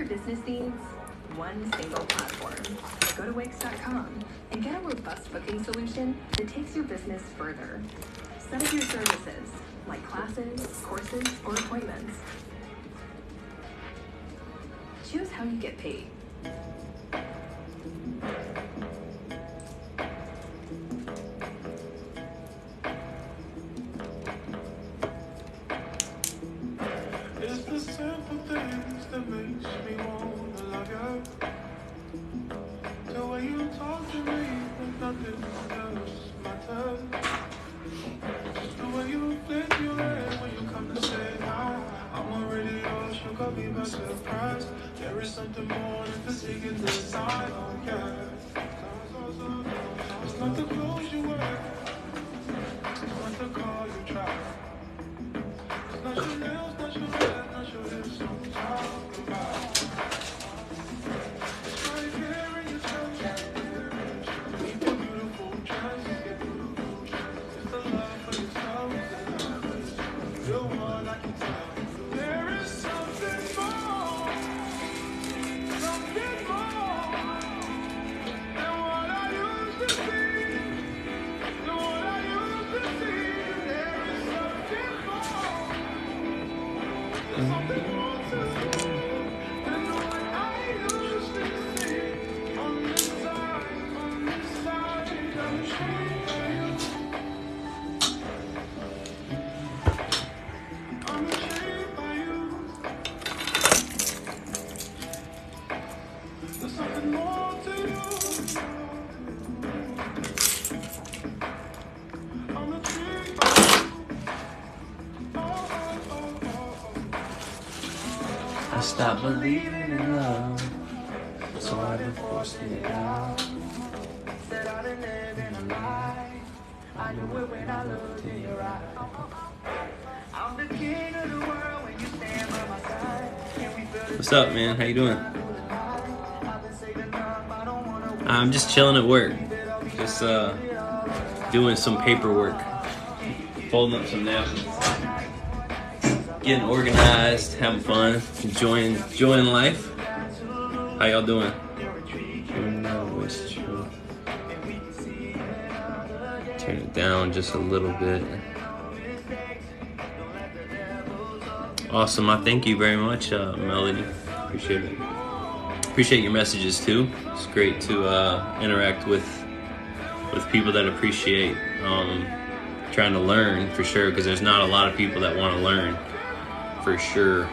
your business needs, one single platform. Go to Wix.com and get a robust booking solution that takes your business further. Set up your services, like classes, courses, or appointments. Choose how you get paid. It's the simple things that makes me wanna love you. The way you talk to me when nothing else matters. Just the way you flip your head when you come to say hi. I'm already yours, you got me by surprise. There is something more than physique in this side, oh yeah. It's not the clothes you wear, it's not the car you drive. It's not your nails, not your hair, not your hips I'm talking about. It's right here in your touch, with your beautiful dress. It's the love for yourself, you're one I can tell. There is something more than what I used to see, than what I used to see. There is something more, there's something more to you than what I used to see. On this side, I'm intrigued by you. I'm intrigued by you. There's something more to you. I'm intrigued by you. Oh, oh, oh, oh. I stopped believing in love, so I've been forcing it out. Said I didn't live in a lie. I knew it when I looked in your eyes. I'm the king of the world when you stand by my side. What's up, man? How you doing? I'm just chilling at work. Just doing some paperwork. Folding up some napkins. Getting organized, having fun, enjoying life. How y'all doing? Turn it down just a little bit. Awesome. I thank you very much, Melody. Appreciate it. Appreciate your messages too. It's great to interact with people that appreciate trying to learn, for sure, because there's not a lot of people that want to learn, for sure.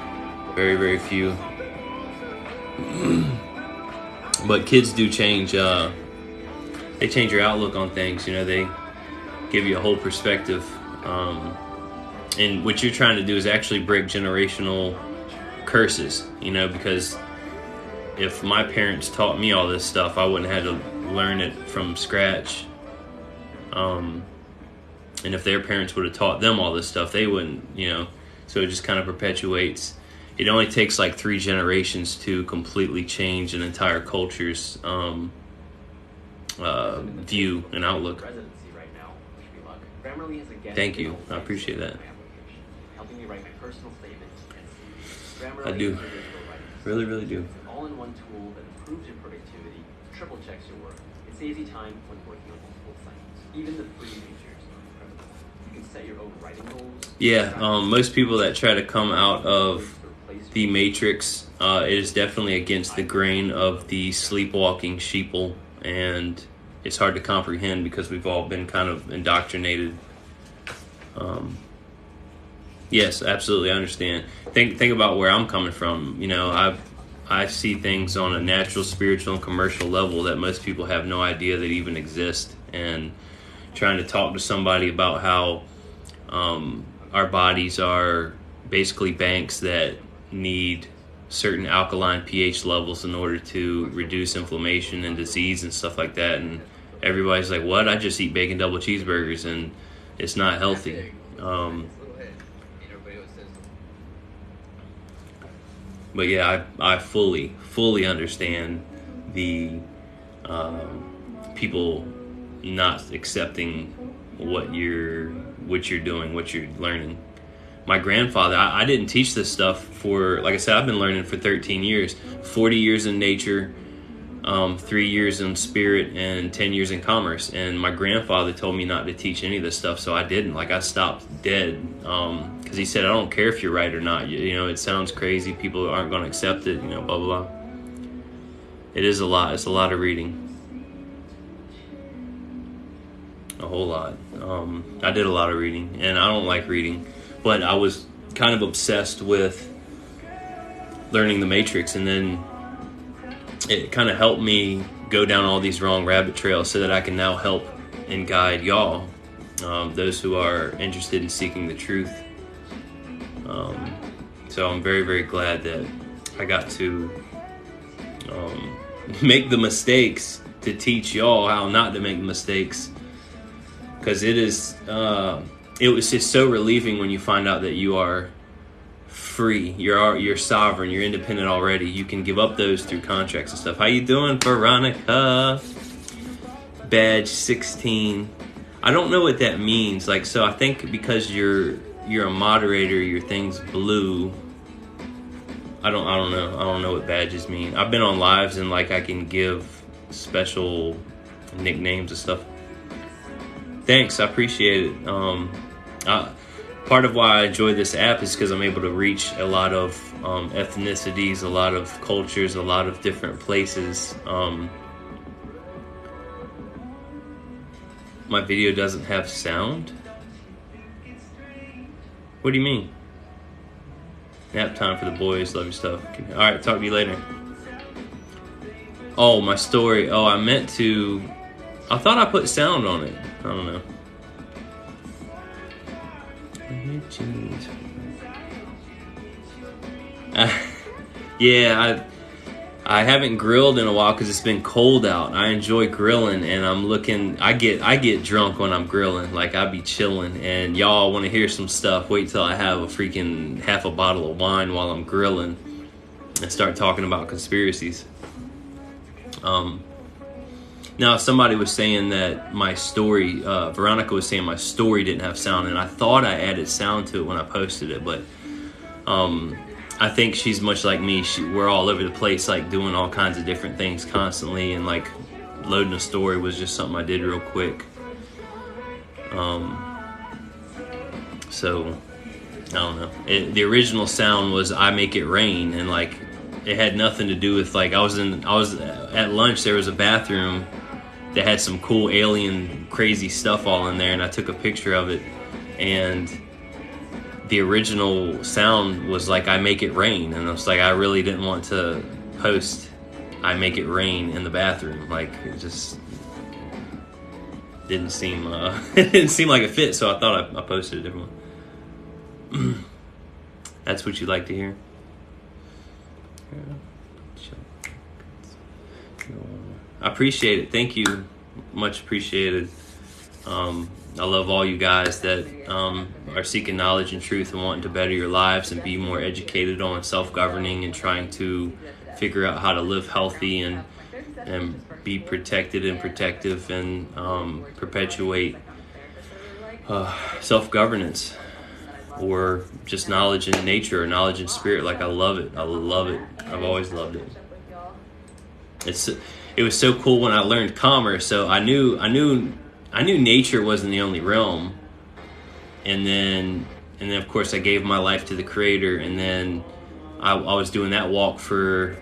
Very, very few. But kids do change. They change your outlook on things. You know, they give you a whole perspective. And what you're trying to do is actually break generational curses. You know, because if my parents taught me all this stuff, I wouldn't have had to learn it from scratch. And if their parents would have taught them all this stuff, they wouldn't, you know. So it just kind of perpetuates. It only takes like 3 generations to completely change an entire culture's view and outlook. Thank you. I appreciate that. I do. Really, really do. All-in-one tool that improves your productivity, triple checks your work, and saves you time when working on multiple sites. Even the free features are incredible. You can set your own writing goals. Yeah, most people that try to come out of the Matrix is definitely against the grain of the sleepwalking sheeple, and it's hard to comprehend because we've all been kind of indoctrinated. Yes, absolutely, I understand. Think about where I'm coming from. You know, I see things on a natural, spiritual, and commercial level that most people have no idea that even exist. And trying to talk to somebody about how our bodies are basically banks that need certain alkaline pH levels in order to reduce inflammation and disease and stuff like that. And everybody's like, what? I just eat bacon double cheeseburgers and it's not healthy. But yeah, I fully understand the people not accepting what you're doing, what you're learning. my grandfather. I didn't teach this stuff for, like I said, I've been learning for 13 years, 40 years in nature, 3 years in spirit, and 10 years in commerce. And my grandfather told me not to teach any of this stuff, so I didn't. Like, I stopped dead, because he said, I don't care if you're right or not. You know, it sounds crazy. People aren't going to accept it, you know, blah, blah, blah. It is a lot. It's a lot of reading. A whole lot. I did a lot of reading, and I don't like reading, but I was kind of obsessed with learning the Matrix, and then it kind of helped me go down all these wrong rabbit trails so that I can now help and guide y'all, those who are interested in seeking the truth. So I'm very, very glad that I got to make the mistakes to teach y'all how not to make mistakes, because it was just so relieving when you find out that you are free, you're sovereign, you're independent already. You can give up those through contracts and stuff. How you doing, Veronica? Badge 16. I don't know what that means. Like, so I think because you're a moderator, your thing's blue. I don't know. I don't know what badges mean. I've been on lives and like I can give special nicknames and stuff. Thanks, I appreciate it. Part of why I enjoy this app is because I'm able to reach a lot of ethnicities, a lot of cultures, a lot of different places. My video doesn't have sound? What do you mean? Nap time for the boys, love your stuff. Alright, talk to you later. Oh, my story. Oh, I meant to... I thought I put sound on it. I don't know. Yeah, I haven't grilled in a while because it's been cold out. I enjoy grilling, and I get drunk when I'm grilling. Like, I be chilling, and y'all want to hear some stuff. Wait till I have a freaking half a bottle of wine while I'm grilling and start talking about conspiracies. Now, somebody was saying that my story, Veronica was saying my story didn't have sound, and I thought I added sound to it when I posted it, but I think she's much like me. We're all over the place, like doing all kinds of different things constantly, and like loading a story was just something I did real quick. So I don't know. The original sound was "I Make It Rain," and like it had nothing to do with like I was at lunch. There was a bathroom that had some cool alien crazy stuff all in there, and I took a picture of it, and the original sound was like "I make it rain," and I was like, I really didn't want to post "I make it rain" in the bathroom. Like, it just didn't seem it didn't seem like it fit, so I thought I posted a different one. That's what you like to hear. I appreciate it. Thank you. Much appreciated. I love all you guys that are seeking knowledge and truth and wanting to better your lives and be more educated on self-governing and trying to figure out how to live healthy and be protected and protective and perpetuate self-governance, or just knowledge in nature or knowledge in spirit. Like, I love it. I love it. I've always loved it. It was so cool when I learned commerce. So I knew nature wasn't the only realm, and then of course I gave my life to the Creator, and then I was doing that walk for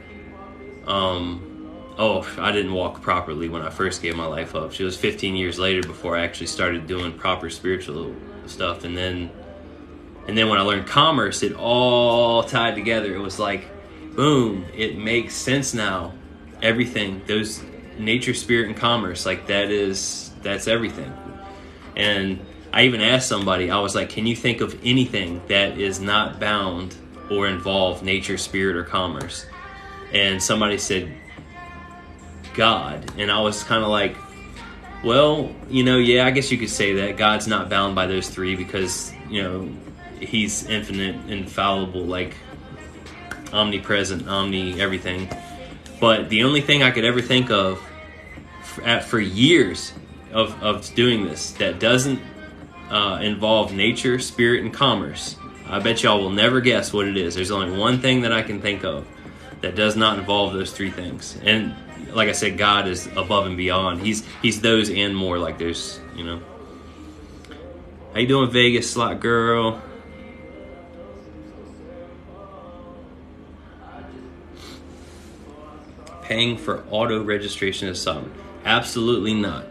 I didn't walk properly when I first gave my life up. It was 15 years later before I actually started doing proper spiritual stuff, and then when I learned commerce, it all tied together. It was like, boom, it makes sense now. Everything, those nature, spirit, and commerce, like that's everything. And I even asked somebody, I was like, can you think of anything that is not bound or involve nature, spirit, or commerce? And somebody said God. And I was kind of like, well, yeah, I guess you could say that God's not bound by those three because he's infinite, infallible, like omnipresent, everything. But the only thing I could ever think of for years of doing this that doesn't involve nature, spirit, and commerce, I bet y'all will never guess what it is. There's only one thing that I can think of that does not involve those three things. And like I said, God is above and beyond. He's those and more. Like there's, you know. How you doing, Vegas slot girl? Paying for auto registration is sovereign? Absolutely not.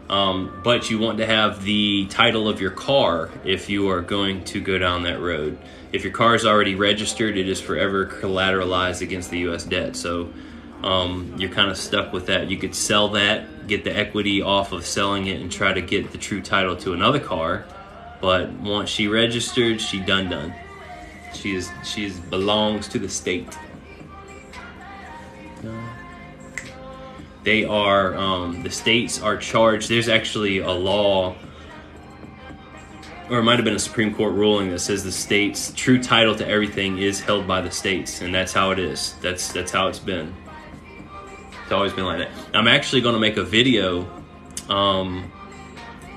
But you want to have the title of your car if you are going to go down that road. If your car is already registered, it is forever collateralized against the U.S. debt. So you're kind of stuck with that. You could sell that, get the equity off of selling it, and try to get the true title to another car. But once she registered, she done. She belongs to the state. They are, the states are charged. There's actually a law, or it might have been a Supreme Court ruling that says the states' true title to everything is held by the states, and that's how it is. That's how it's been. It's always been like that. I'm actually going to make a video,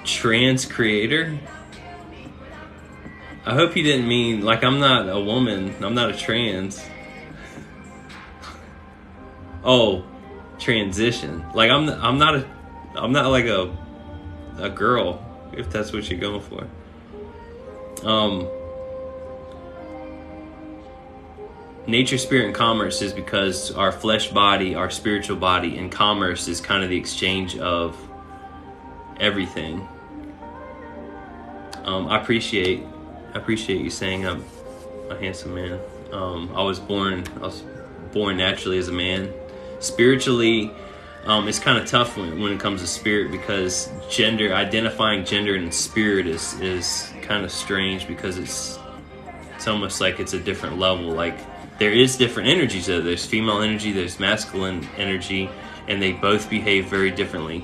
trans creator. I hope you didn't mean, like, I'm not a woman. I'm not a trans. Oh. Transition, like I'm not like a girl, if that's what you're going for. Nature, spirit, and commerce is because our flesh body, our spiritual body, and commerce is kind of the exchange of everything. I appreciate you saying I'm a handsome man. I was born naturally as a man. Spiritually, it's kind of tough when it comes to spirit, because identifying gender and spirit is kind of strange, because it's almost like it's a different level. Like there is different energies though. There's female energy, there's masculine energy, and they both behave very differently.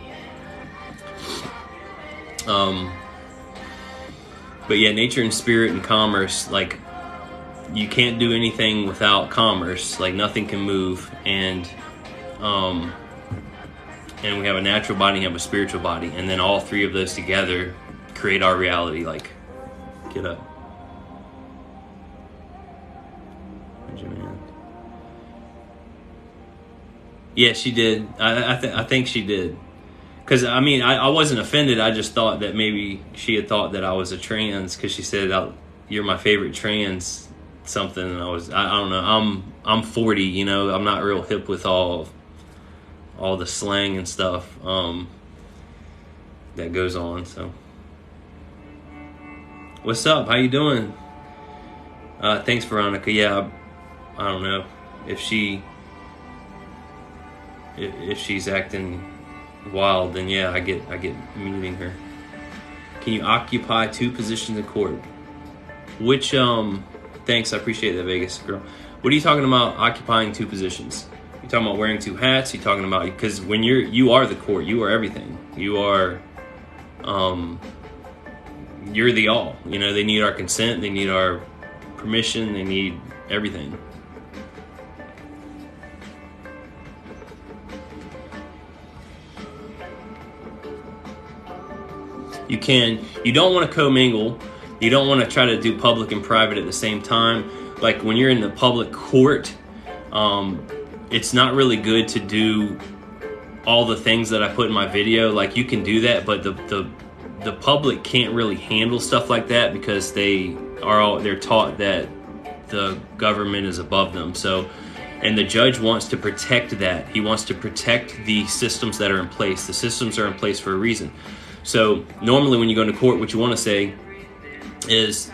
But yeah, nature and spirit and commerce, like you can't do anything without commerce. Like nothing can move, and we have a natural body and have a spiritual body, and then all three of those together create our reality. Like, get up. Yeah, she did. I think she did. Because, I mean, I wasn't offended. I just thought that maybe she had thought that I was a trans, because she said, you're my favorite trans something. And I don't know. I'm 40, you know. I'm not real hip with all the slang and stuff that goes on. So, what's up? How you doing? Thanks, Veronica. Yeah, I don't know if she's acting wild, then yeah, I get muting her. Can you occupy two positions in court? Which thanks, I appreciate that, Vegas girl. What are you talking about, occupying two positions? You talking about wearing two hats? You talking about, because when you are the court, you are everything. You are you're the all. You know, they need our consent, they need our permission, they need everything. You don't want to commingle. You don't want to try to do public and private at the same time. Like when you're in the public court, it's not really good to do all the things that I put in my video. Like you can do that, but the public can't really handle stuff like that, because they're taught that the government is above them. So, and the judge wants to protect that. He wants to protect the systems that are in place. The systems are in place for a reason. So normally when you go into court, what you want to say is,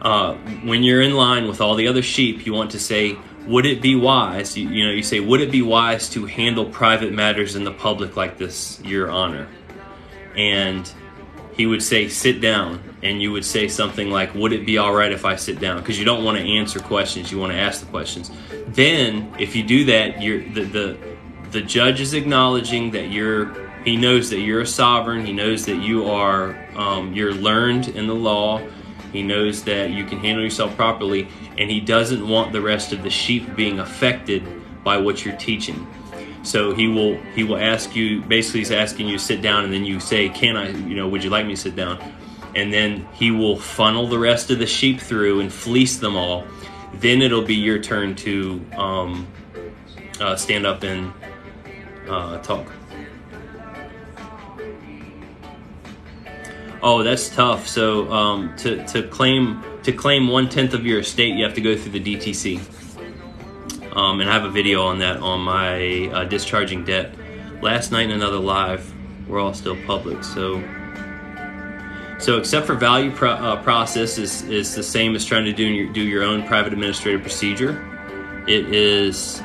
when you're in line with all the other sheep, you want to say, would it be wise, you say, would it be wise to handle private matters in the public like this, Your Honor? And he would say, sit down. And you would say something like, would it be all right if I sit down? Because you don't want to answer questions, you want to ask the questions. Then, if you do that, the judge is acknowledging that he knows that you're a sovereign. He knows that you're learned in the law. He knows that you can handle yourself properly, and he doesn't want the rest of the sheep being affected by what you're teaching. So he will ask you, basically he's asking you to sit down, and then you say, would you like me to sit down? and then he will funnel the rest of the sheep through and fleece them all. Then it'll be your turn to stand up and talk. Oh, that's tough. So to claim 1/10 of your estate, you have to go through the DTC. And I have a video on that on my discharging debt. Last night in another live, we're all still public. So except for value process is the same as trying to do your own private administrative procedure. It is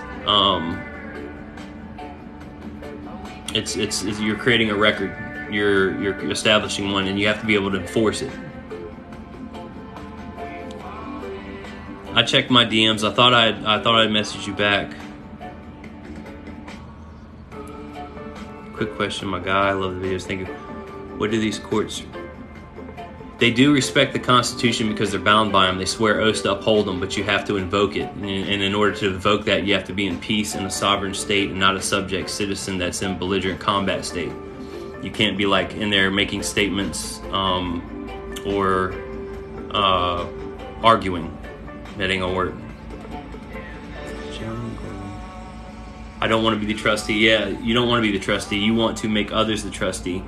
it's you're creating a record. You're establishing one, and you have to be able to enforce it. I checked my DMs. I thought I'd message you back. Quick question, my guy. I love the videos. Thank you. What do these courts? They do respect the Constitution because they're bound by them. They swear oaths to uphold them, but you have to invoke it. And in order to invoke that, you have to be in peace in a sovereign state and not a subject citizen that's in belligerent combat state. You can't be like in there making statements or arguing. That ain't gonna work. I don't want to be the trustee. Yeah, you don't want to be the trustee. You want to make others the trustee.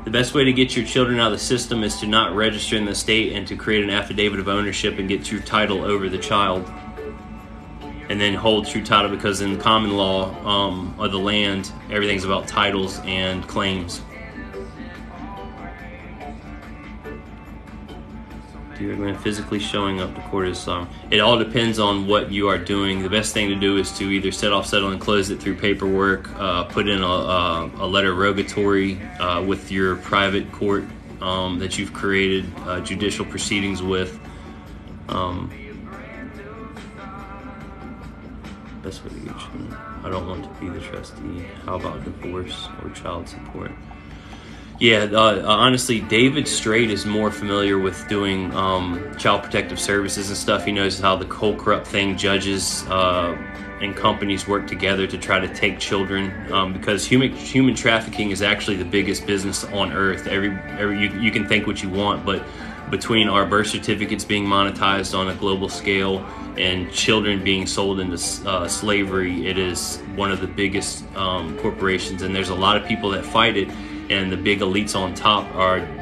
The best way to get your children out of the system is to not register in the state and to create an affidavit of ownership and get true title over the child. And then hold true title, because in common law of the land, everything's about titles and claims. Do you recommend physically showing up to court as It all depends on what you are doing. The best thing to do is to either set off, settle, and close it through paperwork, put in a letter rogatory with your private court that you've created judicial proceedings with. Best way to get you. I don't want to be the trustee. How about divorce or child support? Yeah, honestly, David Straight is more familiar with doing child protective services and stuff. He knows how the whole corrupt thing, judges and companies work together to try to take children, because human trafficking is actually the biggest business on earth. You can think what you want, but between our birth certificates being monetized on a global scale and children being sold into slavery, it is one of the biggest corporations, and there's a lot of people that fight it. And the big elites on top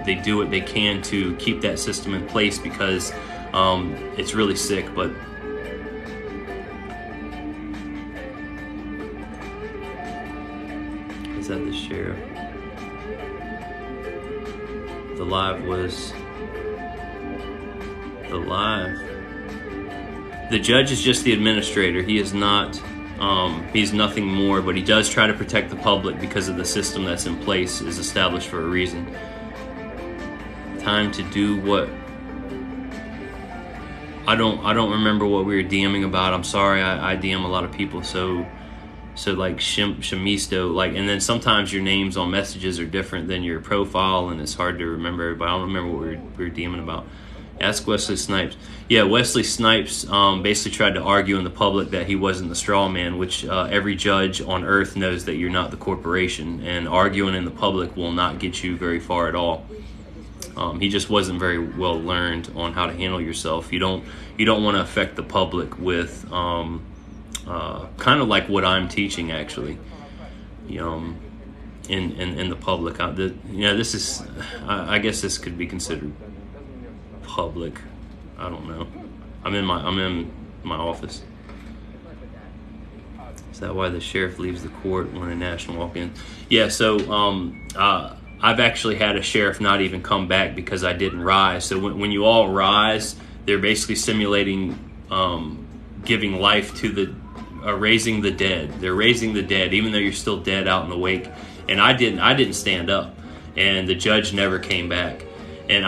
they do what they can to keep that system in place, because it's really sick. But is that the sheriff? The live. The judge is just the administrator. He is not. He's nothing more, but he does try to protect the public because of the system that's in place is established for a reason. Time to do what? I don't remember what we were DMing about. I'm sorry, I DM a lot of people, so like Shamisto, like, and then sometimes your names on messages are different than your profile, and it's hard to remember everybody. I don't remember what we were DMing about. Ask Wesley Snipes. Yeah, Wesley Snipes basically tried to argue in the public that he wasn't the straw man, which every judge on earth knows that you're not the corporation, and arguing in the public will not get you very far at all. He just wasn't very well learned on how to handle yourself. You don't want to affect the public with kind of like what I'm teaching, actually. In the public. This is, I guess this could be considered public. I don't know. I'm in my office. Is that why the sheriff leaves the court when a national walk in? Yeah. So I've actually had a sheriff not even come back because I didn't rise. So when you all rise, they're basically simulating giving life to the raising the dead. They're raising the dead, even though you're still dead out in the wake. And I didn't stand up, and the judge never came back. And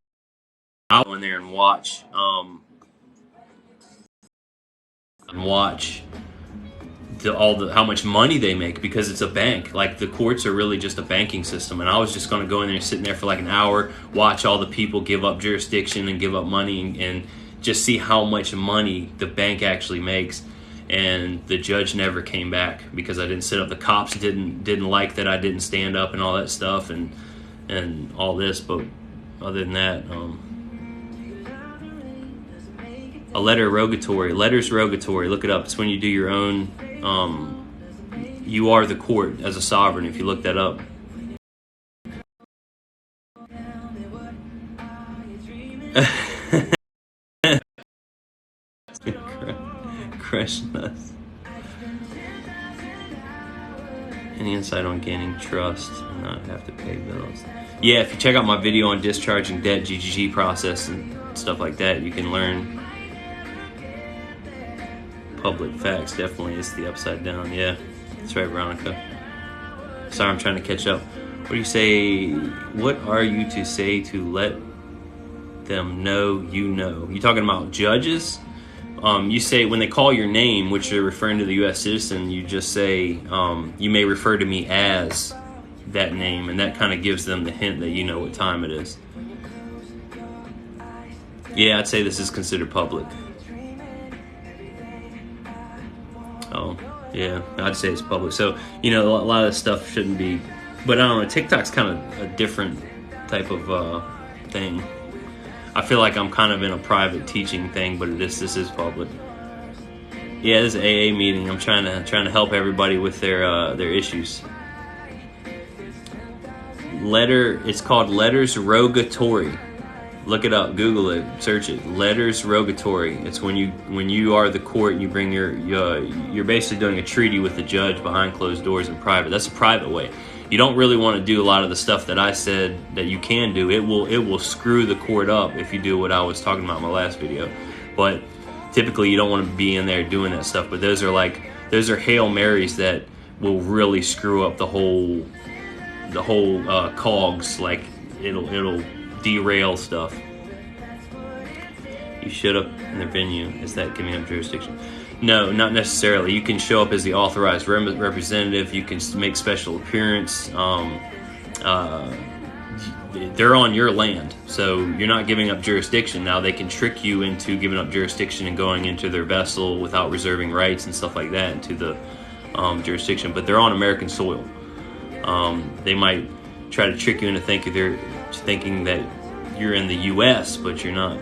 I'll go in there and watch how much money they make, because it's a bank. Like, the courts are really just a banking system. And I was just going to go in there and sit in there for like an hour, watch all the people give up jurisdiction and give up money, and just see how much money the bank actually makes. And the judge never came back because I didn't sit up. The cops didn't like that I didn't stand up and all that stuff and all this. But other than that, a letter rogatory. Letters rogatory. Look it up. It's when you do your own. You are the court as a sovereign. If you look that up. Crush nuts. Any insight on gaining trust and not have to pay bills? Yeah, if you check out my video on discharging debt, GGG process and stuff like that, you can learn public facts. Definitely, it's the upside down. Yeah, that's right, Veronica. Sorry, I'm trying to catch up. What do you say? What are you to say to let them know you know? You talking about judges? You say when they call your name, which you're referring to the U.S. citizen, you just say, you may refer to me as that name, and that kind of gives them the hint that you know what time it is. Yeah, I'd say this is considered public. Oh, yeah, I'd say it's public. So, you know, a lot of this stuff shouldn't be, but I don't know, TikTok's kind of a different type of thing. I feel like I'm kind of in a private teaching thing, but this is public. Yeah, this is an AA meeting. I'm trying to help everybody with their issues. It's called letters rogatory. Look it up, Google it, search it. Letters rogatory. It's when you are the court and you bring you're basically doing a treaty with the judge behind closed doors in private. That's a private way. You don't really want to do a lot of the stuff that I said that you can do. It will screw the court up if you do what I was talking about in my last video. But typically you don't want to be in there doing that stuff. But those are Hail Marys that will really screw up the whole cogs. Like it'll derail stuff. You showed up in their venue. Is that giving up jurisdiction? No, not necessarily. You can show up as the authorized representative. You can make special appearance. They're on your land, so you're not giving up jurisdiction. Now they can trick you into giving up jurisdiction and going into their vessel without reserving rights and stuff like that into the jurisdiction. But they're on American soil. They might try to trick you into thinking that you're in the U.S., but you're not.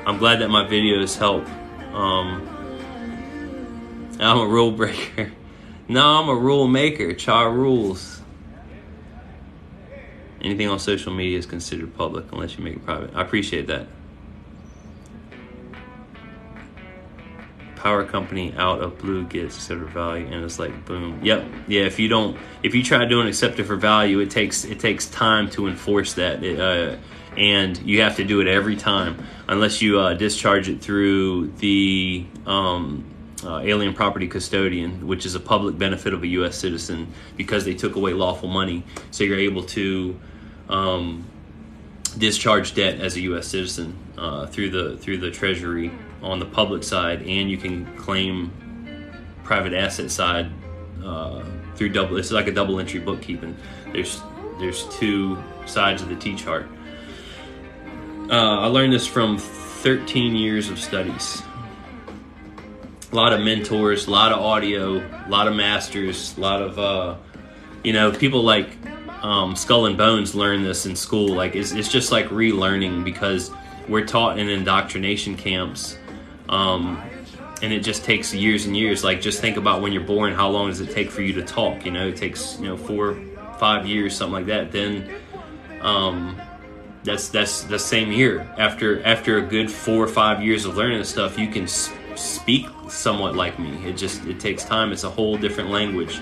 I'm glad that my videos help. I'm a rule breaker. No, I'm a rule maker. Cha rules. Anything on social media is considered public unless you make it private. I appreciate that. Power company out of blue gets accepted for value and it's like boom. Yep. Yeah. If you try doing accepted for value, it takes time to enforce that. And you have to do it every time unless you discharge it through the alien property custodian, which is a public benefit of a U.S. citizen because they took away lawful money. So you're able to discharge debt as a U.S. citizen through the Treasury on the public side, and you can claim private asset side through double. It's like a double entry bookkeeping. There's two sides of the T-chart. I learned this from 13 years of studies. A lot of mentors, a lot of audio, a lot of masters, a lot of, people like Skull and Bones learn this in school. Like it's just like relearning because we're taught in indoctrination camps. And it just takes years and years. Like just think about when you're born, how long does it take for you to talk? It takes, 4 or 5 years, something like that. Then, that's the same year. After a good 4 or 5 years of learning this stuff, you can speak somewhat like me. It takes time. It's a whole different language.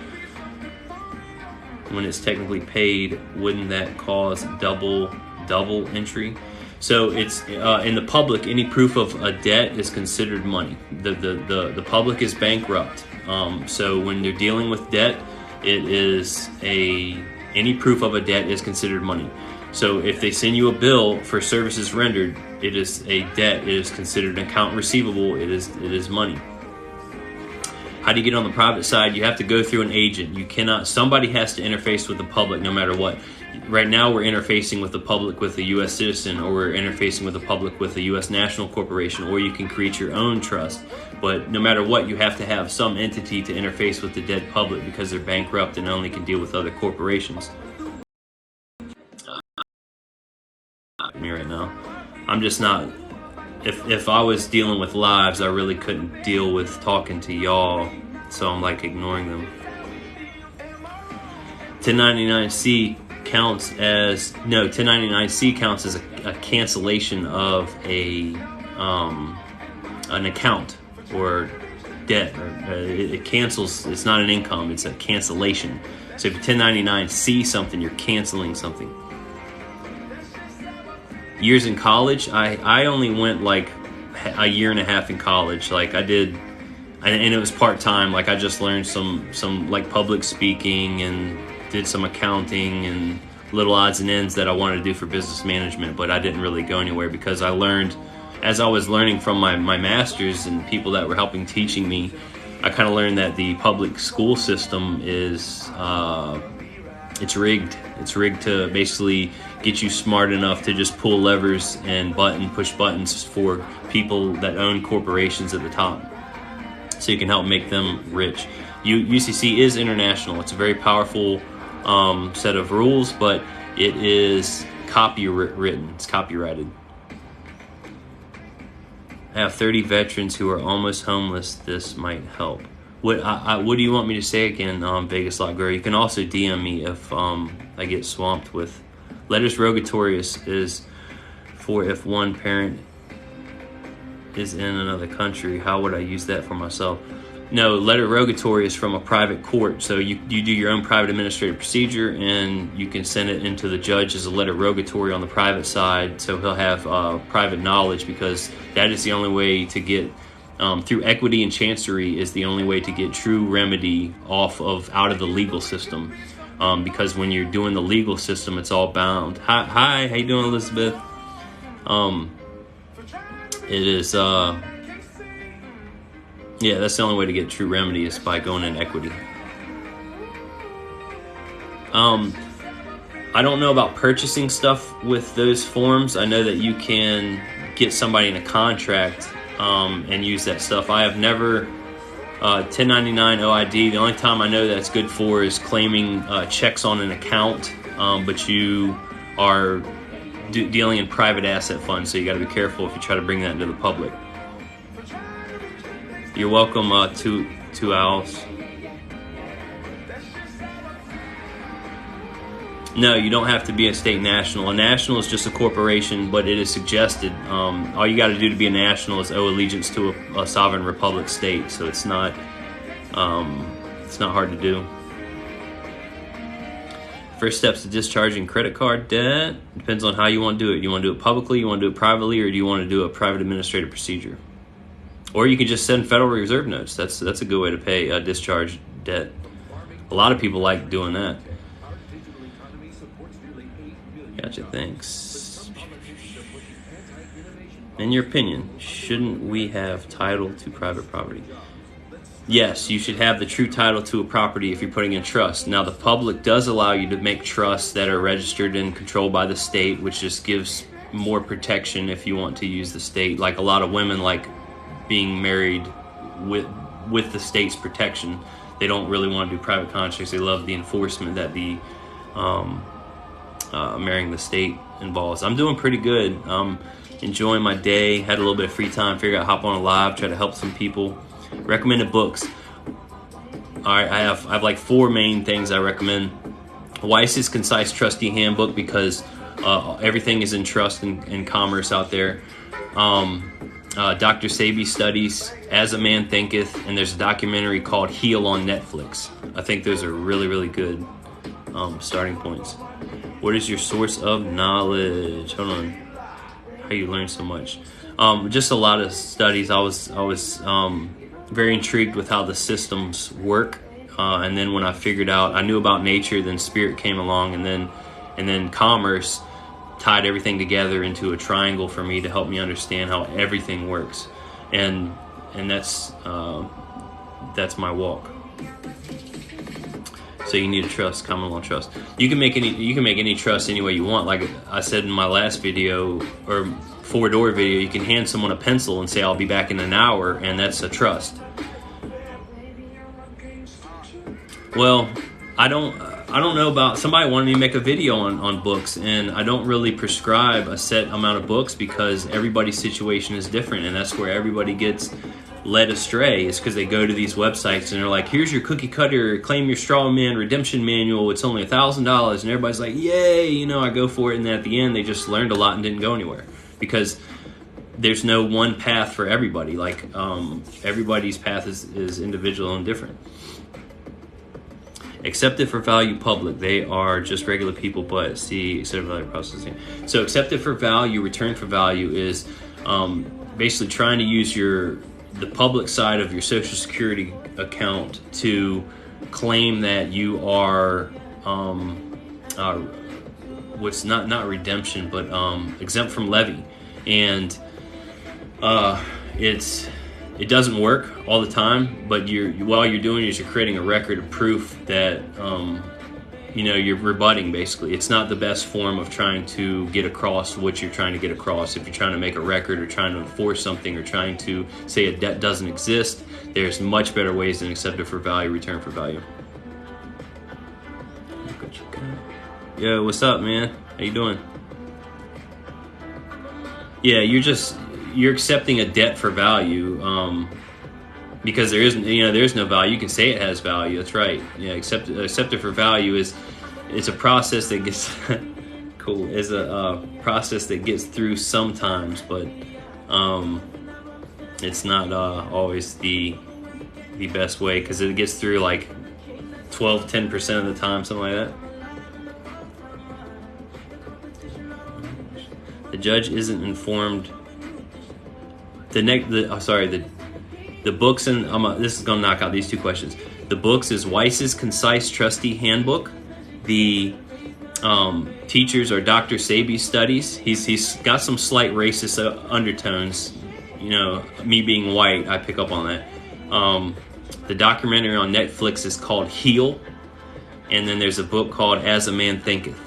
When it's technically paid, wouldn't that cause double entry? So it's in the public, any proof of a debt is considered money. The public is bankrupt. So when they're dealing with debt, any proof of a debt is considered money. So if they send you a bill for services rendered, it is a debt. It is considered an account receivable. It is money. How do you get on the private side? You have to go through an agent. Somebody has to interface with the public no matter what. Right now we're interfacing with the public with a U.S. citizen, or we're interfacing with the public with a U.S. national corporation, or you can create your own trust. But no matter what, you have to have some entity to interface with the dead public because they're bankrupt and only can deal with other corporations. me right now. I'm just not. If I was dealing with lives, I really couldn't deal with talking to y'all, so I'm like ignoring them. 1099C counts as 1099C counts as a cancellation of an account or debt. It cancels. It's not an income. It's a cancellation. So if you 1099C something, you're canceling something. Years in college, I only went like a year and a half in college. Like I did, and it was part-time. Like I just learned some like public speaking and did some accounting and little odds and ends that I wanted to do for business management, but I didn't really go anywhere because I learned, as I was learning from my masters and people that were helping teaching me, I kind of learned that the public school system is it's rigged. It's rigged to basically get you smart enough to just pull levers and push buttons for people that own corporations at the top, so you can help make them rich. UCC is international. It's a very powerful set of rules, but it is copywritten. It's copyrighted. I have 30 veterans who are almost homeless. This might help. What do you want me to say again, Vegas Lot Girl? You can also DM me if I get swamped with letters. Rogatorious is for if one parent is in another country. How would I use that for myself? No, letter rogatory is from a private court. So you do your own private administrative procedure, and you can send it into the judge as a letter rogatory on the private side. So he'll have private knowledge, because that is the only way to get through equity and chancery is the only way to get true remedy out of the legal system. Because when you're doing the legal system, it's all bound. Hi, how you doing, Elizabeth? It is. Yeah, that's the only way to get true remedy is by going in equity. I don't know about purchasing stuff with those forms. I know that you can get somebody in a contract and use that stuff. I have never 1099 OID. The only time I know that's good for is claiming checks on an account, but you are dealing in private asset funds, so you got to be careful if you try to bring that into the public. You're welcome, two owls. No, you don't have to be a state national. A national is just a corporation, but it is suggested. All you got to do to be a national is owe allegiance to a sovereign republic state. So it's not hard to do. First steps to discharging credit card debt depends on how you want to do it. You want to do it publicly, you want to do it privately, or do you want to do a private administrative procedure? Or you can just send Federal Reserve notes. That's a good way to pay discharge debt. A lot of people like doing that. Gotcha, thanks. In your opinion, shouldn't we have title to private property? Yes, you should have the true title to a property if you're putting in trust. Now, the public does allow you to make trusts that are registered and controlled by the state, which just gives more protection if you want to use the state. Like a lot of women like being married with the state's protection. They don't really want to do private contracts. They love the enforcement that the marrying the state involves. I'm doing pretty good. Enjoying my day. Had a little bit of free time. Figured I'd hop on a live, try to help some people. Recommended books. All right, I have like 4 main things I recommend. Weiss's Concise Trustee Handbook, because everything is in trust and commerce out there. Dr. Sebi Studies, As a Man Thinketh, and there's a documentary called Heal on Netflix. I think those are really, really good starting points. What is your source of knowledge? Hold on. How you learn so much? Just a lot of studies. I was very intrigued with how the systems work, and then when I figured out, I knew about nature, then spirit came along, and then commerce tied everything together into a triangle for me to help me understand how everything works, and that's my walk. So you need to trust, common law trust. You can make any trust any way you want. Like I said in my last video or 4-door video, you can hand someone a pencil and say, I'll be back in an hour, and that's a trust. Well, I don't. I don't know about, somebody wanted me to make a video on books, and I don't really prescribe a set amount of books because everybody's situation is different, and that's where everybody gets led astray, is because they go to these websites and they're like, here's your cookie cutter, claim your straw man redemption manual, it's only $1,000, and everybody's like, yay, you know, I go for it, and then at the end they just learned a lot and didn't go anywhere, because there's no one path for everybody. Like, everybody's path is individual and different. Accepted for value public. They are just regular people, but see, accepted value processing. So accepted for value, return for value is basically trying to use the public side of your Social Security account to claim that you are what's not redemption, but exempt from levy. And it doesn't work all the time, but while you're doing it is you're creating a record of proof that you're rebutting. Basically, it's not the best form of trying to get across what you're trying to get across. If you're trying to make a record or trying to enforce something or trying to say a debt doesn't exist, there's much better ways than accepted for value, return for value. Yo, what's up, man? How you doing? Yeah, you're accepting a debt for value, because there's no value. You can say it has value. That's right. Yeah, accepted for value it's a process that gets cool. Is a process that gets through sometimes, but it's not always the best way, because it gets through like 10% of the time, something like that. The judge isn't informed. The books, and this is going to knock out these two questions. The books is Weiss's Concise Trustee Handbook. The teachers are Dr. Sabi's studies. He's got some slight racist undertones. Me being white, I pick up on that. The documentary on Netflix is called Heal. And then there's a book called As a Man Thinketh.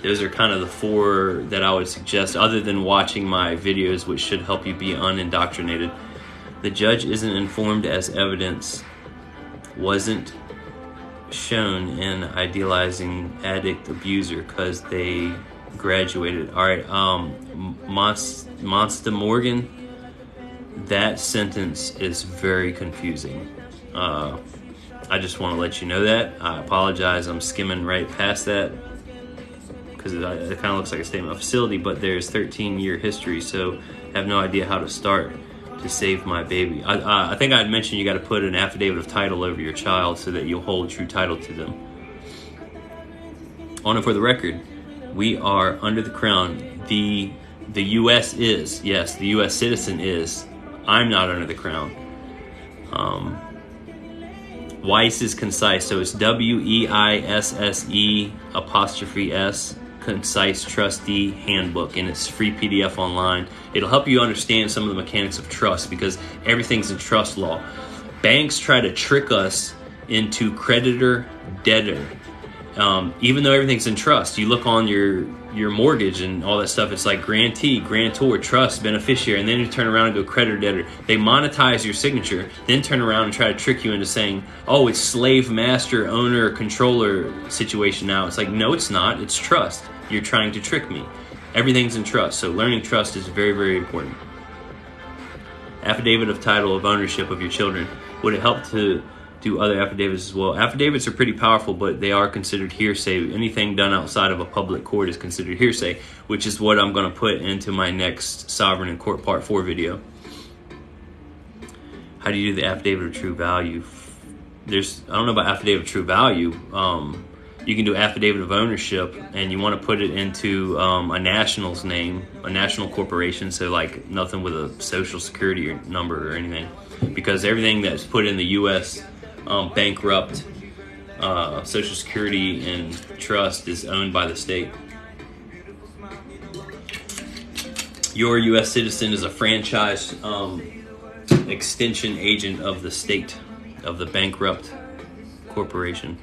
Those are kind of the four that I would suggest, other than watching my videos, which should help you be unindoctrinated. The judge isn't informed as evidence wasn't shown in idealizing addict abuser because they graduated. All right, Monster Morgan, that sentence is very confusing. I just want to let you know that. I apologize, I'm skimming right past that, because it kind of looks like a statement of facility, but there's 13-year history, so I have no idea how to start to save my baby. I think I'd mentioned you got to put an affidavit of title over your child so that you'll hold true title to them. On and for the record, we are under the crown. The U.S. is, yes, the U.S. citizen is. I'm not under the crown. Weiss is concise, so it's WEISSE''S. Concise Trustee Handbook, and it's free PDF online. It'll help you understand some of the mechanics of trust, because everything's in trust law. Banks try to trick us into creditor debtor. Even though everything's in trust, you look on your mortgage and all that stuff, it's like grantee, grantor, trust, beneficiary, and then you turn around and go creditor debtor. They monetize your signature, then turn around and try to trick you into saying, oh, it's slave master, owner, controller situation now. It's like, no, it's not. It's trust. You're trying to trick me. Everything's in trust, so learning trust is very, very important. Affidavit of title of ownership of your children. Would it help to do other affidavits as well? Affidavits are pretty powerful, but they are considered hearsay. Anything done outside of a public court is considered hearsay, which is what I'm going to put into my next Sovereign and Court Part 4 video. How do you do the affidavit of true value? I don't know about affidavit of true value. You can do affidavit of ownership, and you want to put it into a national's name, a national corporation, so like nothing with a social security number or anything, because everything that's put in the U.S. Bankrupt Social Security and trust is owned by the state. Your U.S. citizen is a franchise extension agent of the state, of the bankrupt corporation.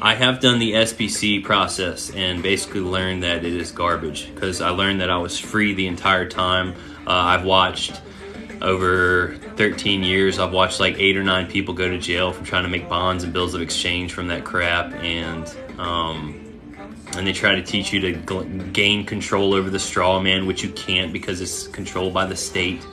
I have done the SBC process and basically learned that it is garbage, because I learned that I was free the entire time. I've watched over 13 years, I've watched like 8 or 9 people go to jail for trying to make bonds and bills of exchange from that crap, and they try to teach you to gain control over the straw man, which you can't because it's controlled by the state.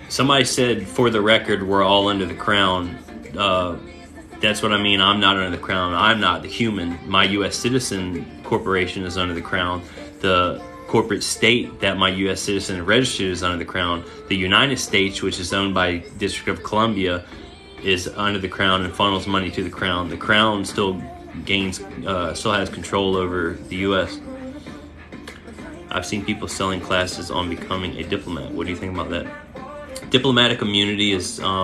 Somebody said, for the record, we're all under the crown. That's what I mean. I'm not under the crown. I'm not the human. My U.S. citizen corporation is under the crown. The corporate state that my U.S. citizen registered is under the crown. The United States, which is owned by District of Columbia, is under the crown and funnels money to the crown. The crown still has control over the U.S. I've seen people selling classes on becoming a diplomat. What do you think about that? Diplomatic immunity is a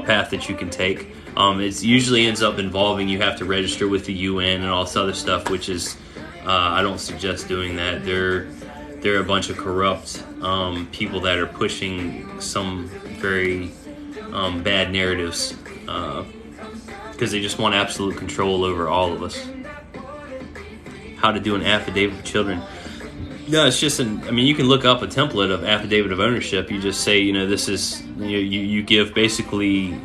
path that you can take. It usually ends up involving you have to register with the UN and all this other stuff, which is I don't suggest doing that. They're a bunch of corrupt people that are pushing some very bad narratives because they just want absolute control over all of us. How to do an affidavit for children. No, it's just you can look up a template of affidavit of ownership. You just say, this is, you give basically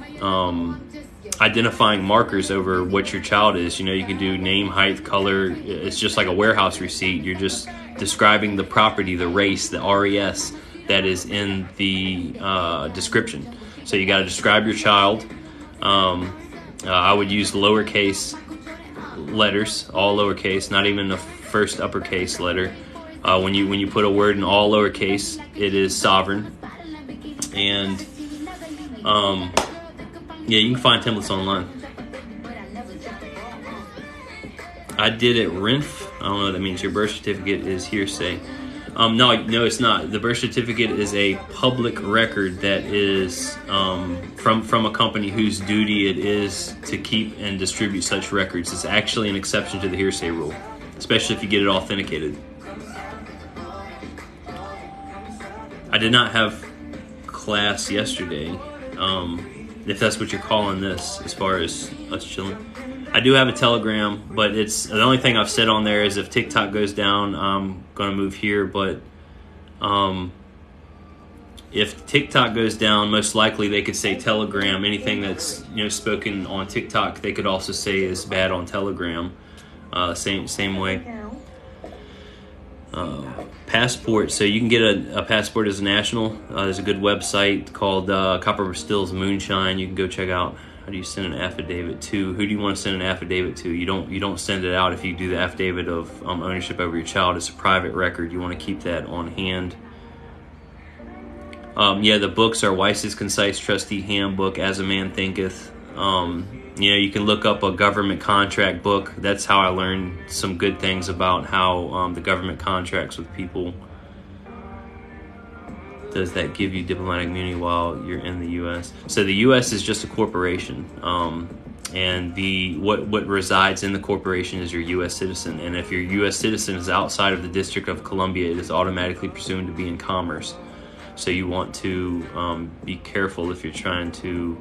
identifying markers over what your child is. You can do name, height, color. It's just like a warehouse receipt. You're just describing the property, the race, the RES that is in the description. So you got to describe your child. I would use lowercase letters, all lowercase, not even the first uppercase letter. When you put a word in all lowercase, it is sovereign. And you can find templates online. I did it RINF. I don't know what that means. Your birth certificate is hearsay. No, it's not. The birth certificate is a public record that is from a company whose duty it is to keep and distribute such records. It's actually an exception to the hearsay rule, especially if you get it authenticated. I did not have class yesterday, if that's what you're calling this, as far as us chilling. I do have a Telegram, but it's the only thing I've said on there is if TikTok goes down, I'm going to move here. But if TikTok goes down, most likely they could say Telegram. Anything that's spoken on TikTok, they could also say is bad on Telegram. Same way. Passport. So you can get a passport as a national. There's a good website called Copper Stills Moonshine. You can go check out. How do you send an affidavit to? Who do you want to send an affidavit to? You don't send it out if you do the affidavit of ownership over your child. It's a private record. You want to keep that on hand. The books are Weiss's Concise Trustee Handbook, As a Man Thinketh. You can look up a government contract book. That's how I learned some good things about how the government contracts with people. Does that give you diplomatic immunity while you're in the U.S.? So the U.S. is just a corporation, and what resides in the corporation is your U.S. citizen. And if your U.S. citizen is outside of the District of Columbia, it is automatically presumed to be in commerce. So you want to be careful if you're trying to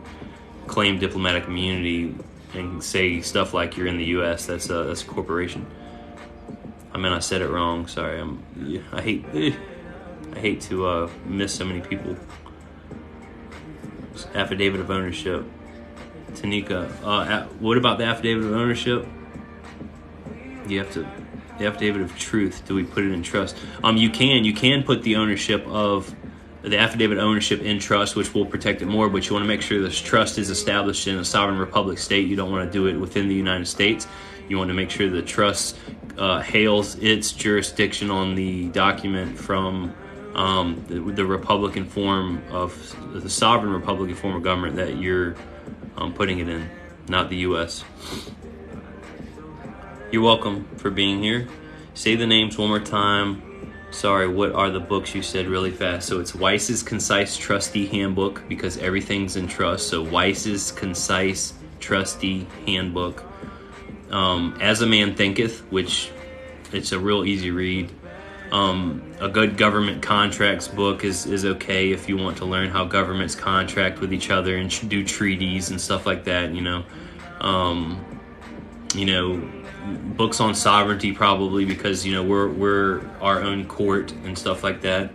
claim diplomatic immunity and say stuff like you're in the U.S. That's a corporation. I said it wrong. Sorry. I hate to miss so many people. Affidavit of ownership. Tanika, what about the affidavit of ownership? The affidavit of truth. Do we put it in trust? You can put the ownership of the affidavit of ownership in trust, which will protect it more, but you want to make sure this trust is established in a sovereign republic state. You don't want to do it within the United States. You want to make sure the trust hails its jurisdiction on the document from the Republican form of the sovereign Republican form of government that you're putting it in, not the U.S. You're welcome for being here. Say the names one more time. Sorry, what are the books you said really fast? So it's Weiss's Concise Trustee Handbook, because everything's in trust. So Weiss's Concise Trustee Handbook. As a Man Thinketh, which it's a real easy read. A good government contracts book is okay if you want to learn how governments contract with each other and do treaties and stuff like that. books on sovereignty, probably, because we're our own court and stuff like that.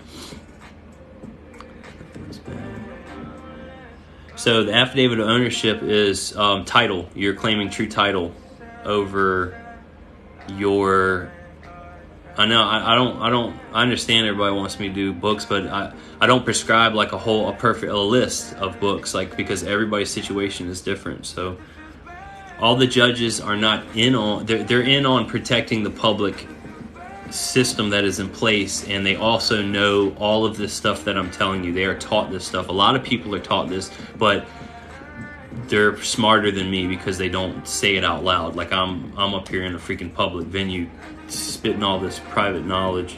So the affidavit of ownership is title. You're claiming true title over your. I know I understand everybody wants me to do books, but I don't prescribe like a list of books, like, because everybody's situation is different. So all the judges are not in on, they're in on protecting the public system that is in place, and they also know all of this stuff that I'm telling you. They are taught this stuff. A lot of people are taught this, but they're smarter than me because they don't say it out loud. Like I'm up here in a freaking public venue spitting all this private knowledge.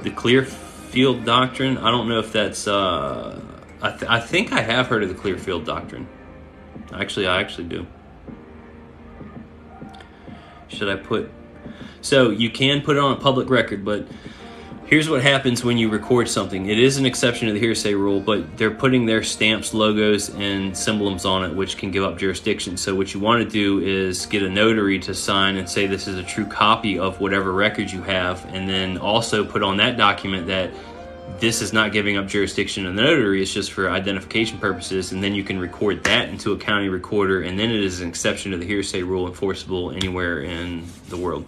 The Clearfield Doctrine, I don't know if that's I think I have heard of the Clearfield Doctrine. Actually, I actually do. Should I put... So you can put it on a public record, but here's what happens when you record something. It is an exception to the hearsay rule, but they're putting their stamps, logos, and symbols on it, which can give up jurisdiction. So what you want to do is get a notary to sign and say this is a true copy of whatever record you have, and then also put on that document that this is not giving up jurisdiction to the notary, it's just for identification purposes, and then you can record that into a county recorder, and then it is an exception to the hearsay rule, enforceable anywhere in the world.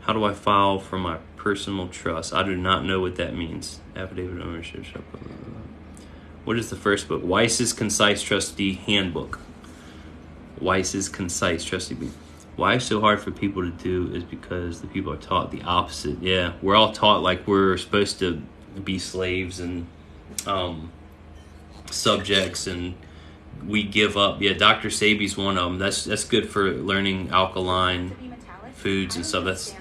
How do I file for my personal trust? I do not know what that means. Affidavit of ownership. What is the first book? Weiss's Concise Trustee Handbook. Weiss's Concise Trustee. Why it's so hard for people to do is because the people are taught the opposite. Yeah, we're all taught like we're supposed to be slaves and subjects, and we give up. Yeah, Dr. Sabi's one of them. That's good for learning alkaline foods and stuff.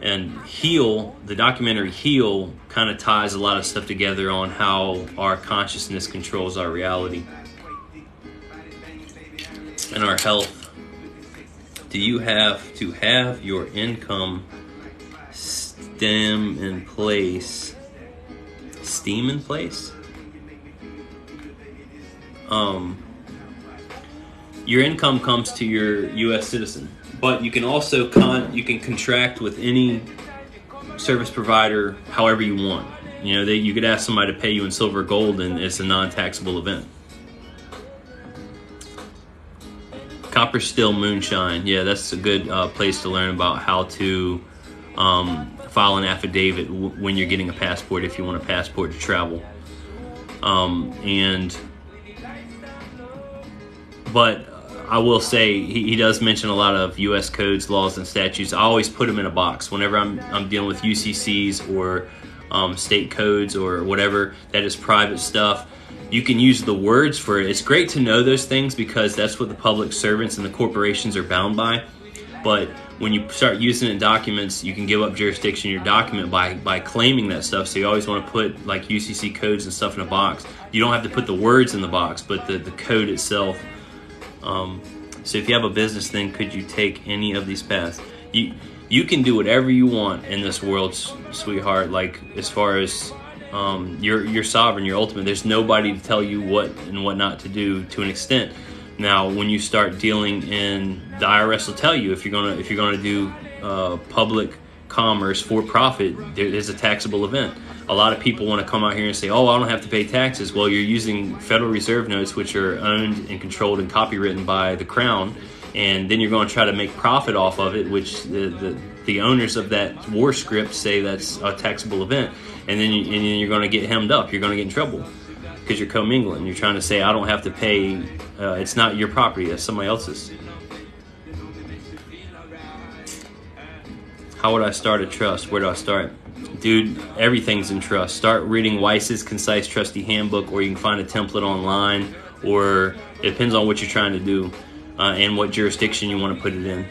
And Heal, the documentary Heal, kind of ties a lot of stuff together on how our consciousness controls our reality and our health. Do you have to have your income steam in place? Your income comes to your U.S. citizen, but you can also contract with any service provider however you want. You could ask somebody to pay you in silver or gold, and it's a non-taxable event. Copper Still Moonshine. Yeah, that's a good place to learn about how to file an affidavit when you're getting a passport, if you want a passport to travel. But I will say he does mention a lot of U.S. codes, laws, and statutes. I always put them in a box whenever I'm dealing with UCCs or state codes or whatever that is private stuff. You can use the words for it. It's great to know those things because that's what the public servants and the corporations are bound by. But when you start using it in documents, you can give up jurisdiction in your document by claiming that stuff. So you always want to put like UCC codes and stuff in a box. You don't have to put the words in the box, but the code itself. So if you have a business, then could you take any of these paths? You can do whatever you want in this world, sweetheart. Like as far as you're sovereign, you're ultimate. There's nobody to tell you what and what not to do to an extent. Now, when you start dealing in, the IRS will tell you if you're gonna do public commerce for profit, there is a taxable event. A lot of people want to come out here and say, "Oh, I don't have to pay taxes." Well, you're using Federal Reserve notes, which are owned and controlled and copywritten by the Crown, and then you're going to try to make profit off of it, which the owners of that war script say that's a taxable event, and then you're going to get hemmed up. You're going to get in trouble because you're commingling. You're trying to say, "I don't have to pay. It's not your property. That's somebody else's." How would I start a trust? Where do I start? Dude, everything's in trust. Start reading Weiss's Concise Trustee Handbook, or you can find a template online, or it depends on what you're trying to do and what jurisdiction you want to put it in.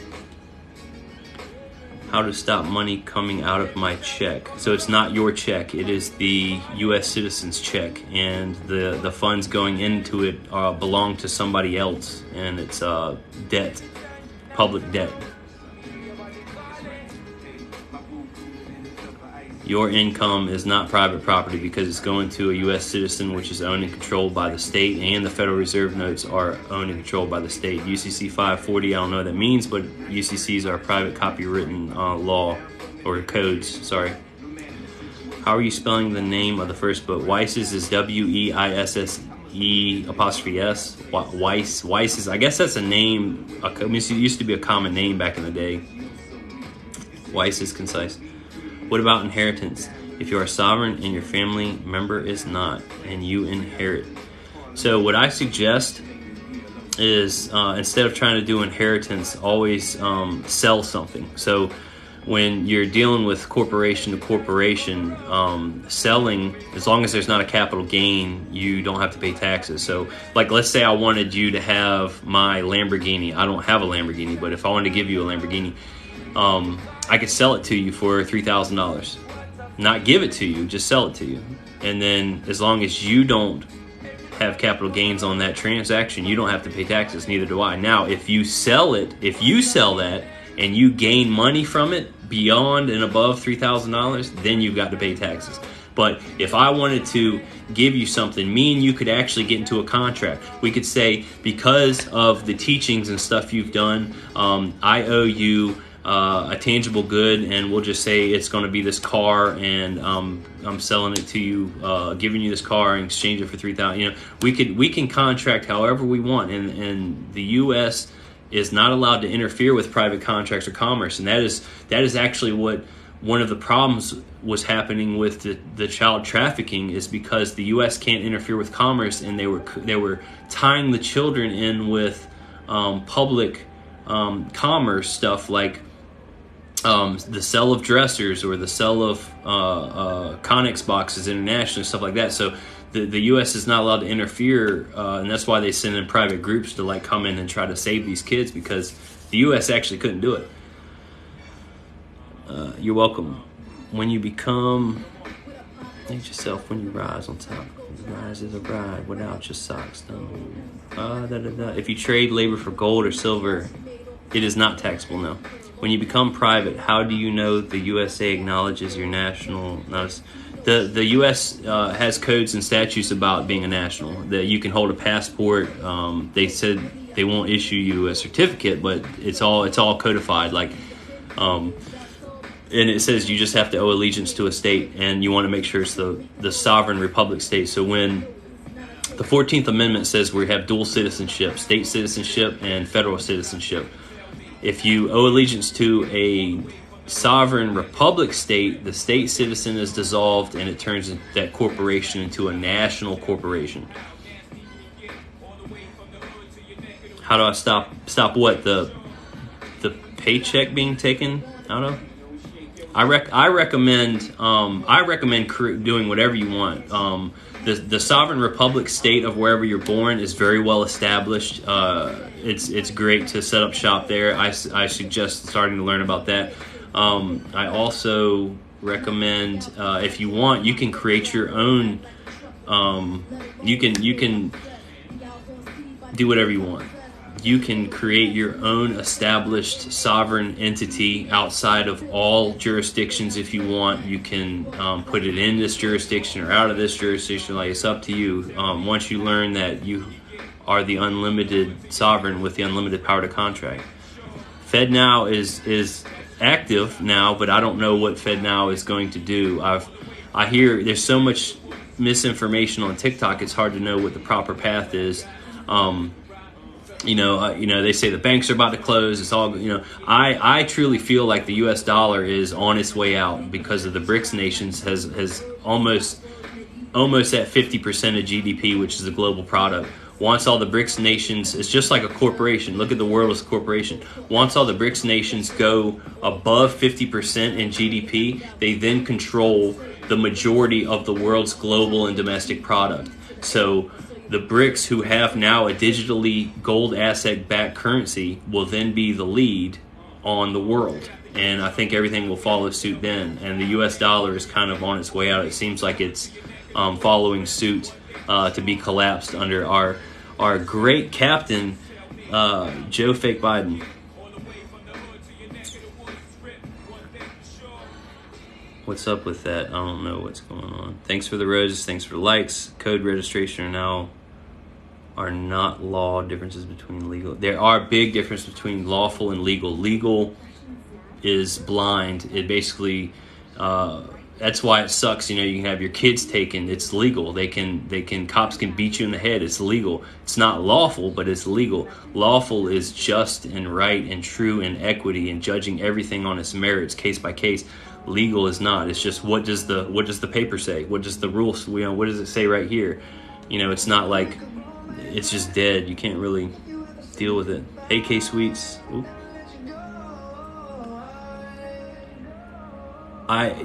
How to stop money coming out of my check. So it's not your check. It is the U.S. citizen's check, and the funds going into it belong to somebody else, and it's debt, public debt. your income is not private property because it's going to a U.S. citizen, which is owned and controlled by the state, and the Federal Reserve notes are owned and controlled by the state. UCC 540, I don't know what that means, but UCCs are private copywritten law, or codes, sorry. How are you spelling the name of the first book? Weiss's is W-E-I-S-S-E''S. Weiss is, I guess that's a name. It used to be a common name back in the day. Weiss is concise. What about inheritance? If you are sovereign and your family member is not, and you inherit. So what I suggest is instead of trying to do inheritance, always sell something. So when you're dealing with corporation to corporation, selling, as long as there's not a capital gain, you don't have to pay taxes. So like, let's say I wanted you to have my Lamborghini. I don't have a Lamborghini, but if I wanted to give you a Lamborghini, I could sell it to you for $3,000. Not give it to you, just sell it to you. And then as long as you don't have capital gains on that transaction, you don't have to pay taxes, neither do I. Now, if you sell that and you gain money from it beyond and above $3,000, then you've got to pay taxes. But if I wanted to give you something, me and you could actually get into a contract. We could say, because of the teachings and stuff you've done, I owe you a tangible good, and we'll just say it's going to be this car, and I'm selling it to you, giving you this car in exchange for $3,000. You know, we can contract however we want, and the U.S. is not allowed to interfere with private contracts or commerce, and that is actually what one of the problems was happening with the child trafficking, is because the U.S. can't interfere with commerce, and they were tying the children in with public commerce stuff like the sale of dressers or the sale of Connex boxes internationally, stuff like that. So the U.S. is not allowed to interfere, and that's why they send in private groups to like come in and try to save these kids, because the U.S. actually couldn't do it. You're welcome. When you become, thank yourself when you rise on top. Rise is a ride without your socks. If you trade labor for gold or silver, it is not taxable now. When you become private, how do you know the USA acknowledges your national? The U.S. Has codes and statutes about being a national. That you can hold a passport. They said they won't issue you a certificate, but it's all codified. Like, and it says you just have to owe allegiance to a state, and you want to make sure it's the sovereign republic state. So when the 14th Amendment says we have dual citizenship, state citizenship and federal citizenship. If you owe allegiance to a sovereign republic state, the state citizen is dissolved, and it turns that corporation into a national corporation. How do I stop what? The paycheck being taken out of? I recommend doing whatever you want. The sovereign republic state of wherever you're born is very well established. It's great to set up shop there. I suggest starting to learn about that. I also recommend, if you want, you can create your own. You can do whatever you want. You can create your own established sovereign entity outside of all jurisdictions if you want. You can put it in this jurisdiction or out of this jurisdiction. Like, it's up to you. Once you learn that you are the unlimited sovereign with the unlimited power to contract. FedNow is active now, but I don't know what FedNow is going to do. I hear there's so much misinformation on TikTok. It's hard to know what the proper path is. They say the banks are about to close. It's all, I truly feel like the U.S. dollar is on its way out because of the BRICS nations has almost at 50% of GDP, which is the global product. Once all the BRICS nations, it's just like a corporation. Look at the world as a corporation. Once all the BRICS nations go above 50% in GDP, they then control the majority of the world's global and domestic product. So the BRICS, who have now a digitally gold asset-backed currency, will then be the lead on the world. And I think everything will follow suit then. And the U.S. dollar is kind of on its way out. It seems like it's following suit to be collapsed under our great captain, Joe Fake Biden. What's up with that? I don't know what's going on. Thanks for the roses. Thanks for the likes. Code registration are not law differences between legal. There are big differences between lawful and legal. Legal is blind. It basically, that's why it sucks. You know, you can have your kids taken. It's legal. Cops can beat you in the head. It's legal. It's not lawful, but it's legal. Lawful is just and right and true and equity and judging everything on its merits, case by case. Legal is not. It's just what does the paper say? What does the rules? You know, what does it say right here? You know, it's not like it's just dead. You can't really deal with it. Hey, K Sweets. Oop.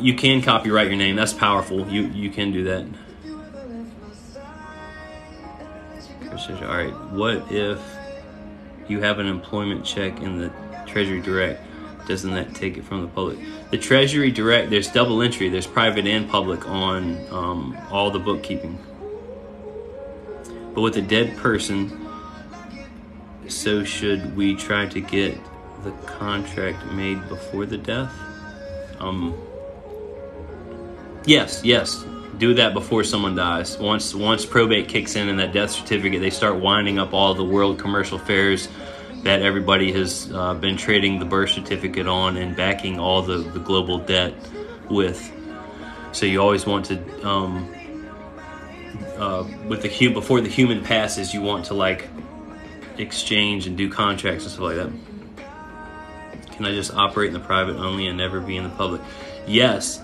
You can copyright your name. That's powerful. You can do that. All right. What if you have an employment check in the Treasury Direct? Doesn't that take it from the public? The Treasury Direct, there's double entry. There's private and public on all the bookkeeping. But with a dead person, so should we try to get the contract made before the death? Yes. Do that before someone dies. Once probate kicks in and that death certificate, they start winding up all the world commercial fairs that everybody has been trading the birth certificate on and backing all the global debt with. So you always want to, before the human passes, you want to like exchange and do contracts and stuff like that. Can I just operate in the private only and never be in the public? Yes.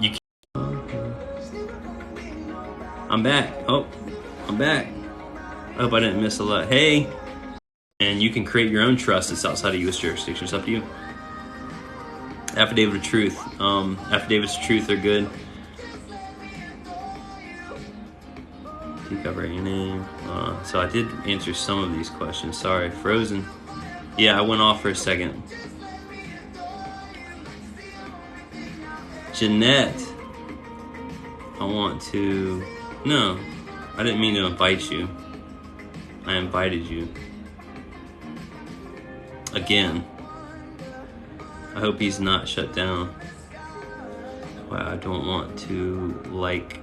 You can. I'm back. Oh, I'm back. I hope I didn't miss a lot. Hey. And you can create your own trust that's outside of U.S. jurisdiction. It's up to you. Affidavit of truth. Affidavits of truth are good. Do you cover your name? So I did answer some of these questions. Sorry. Frozen. Yeah, I went off for a second. Jeanette. No, I didn't mean to invite you. I invited you. Again. I hope he's not shut down. Wow, I don't want to like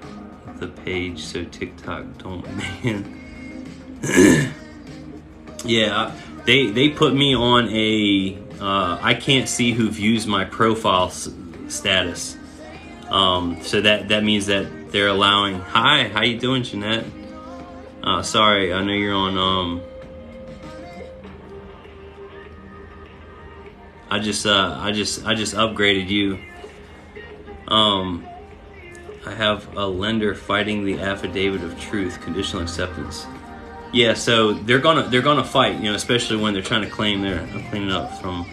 the page so TikTok don't ban. Yeah, they put me on a I can't see who views my profile status. So that means that they're allowing. Hi, how you doing, Jeanette? Sorry, I know you're on. I just upgraded you. I have a lender fighting the affidavit of truth, conditional acceptance. Yeah, so they're gonna fight, you know, especially when they're trying to claim I'm cleaning up from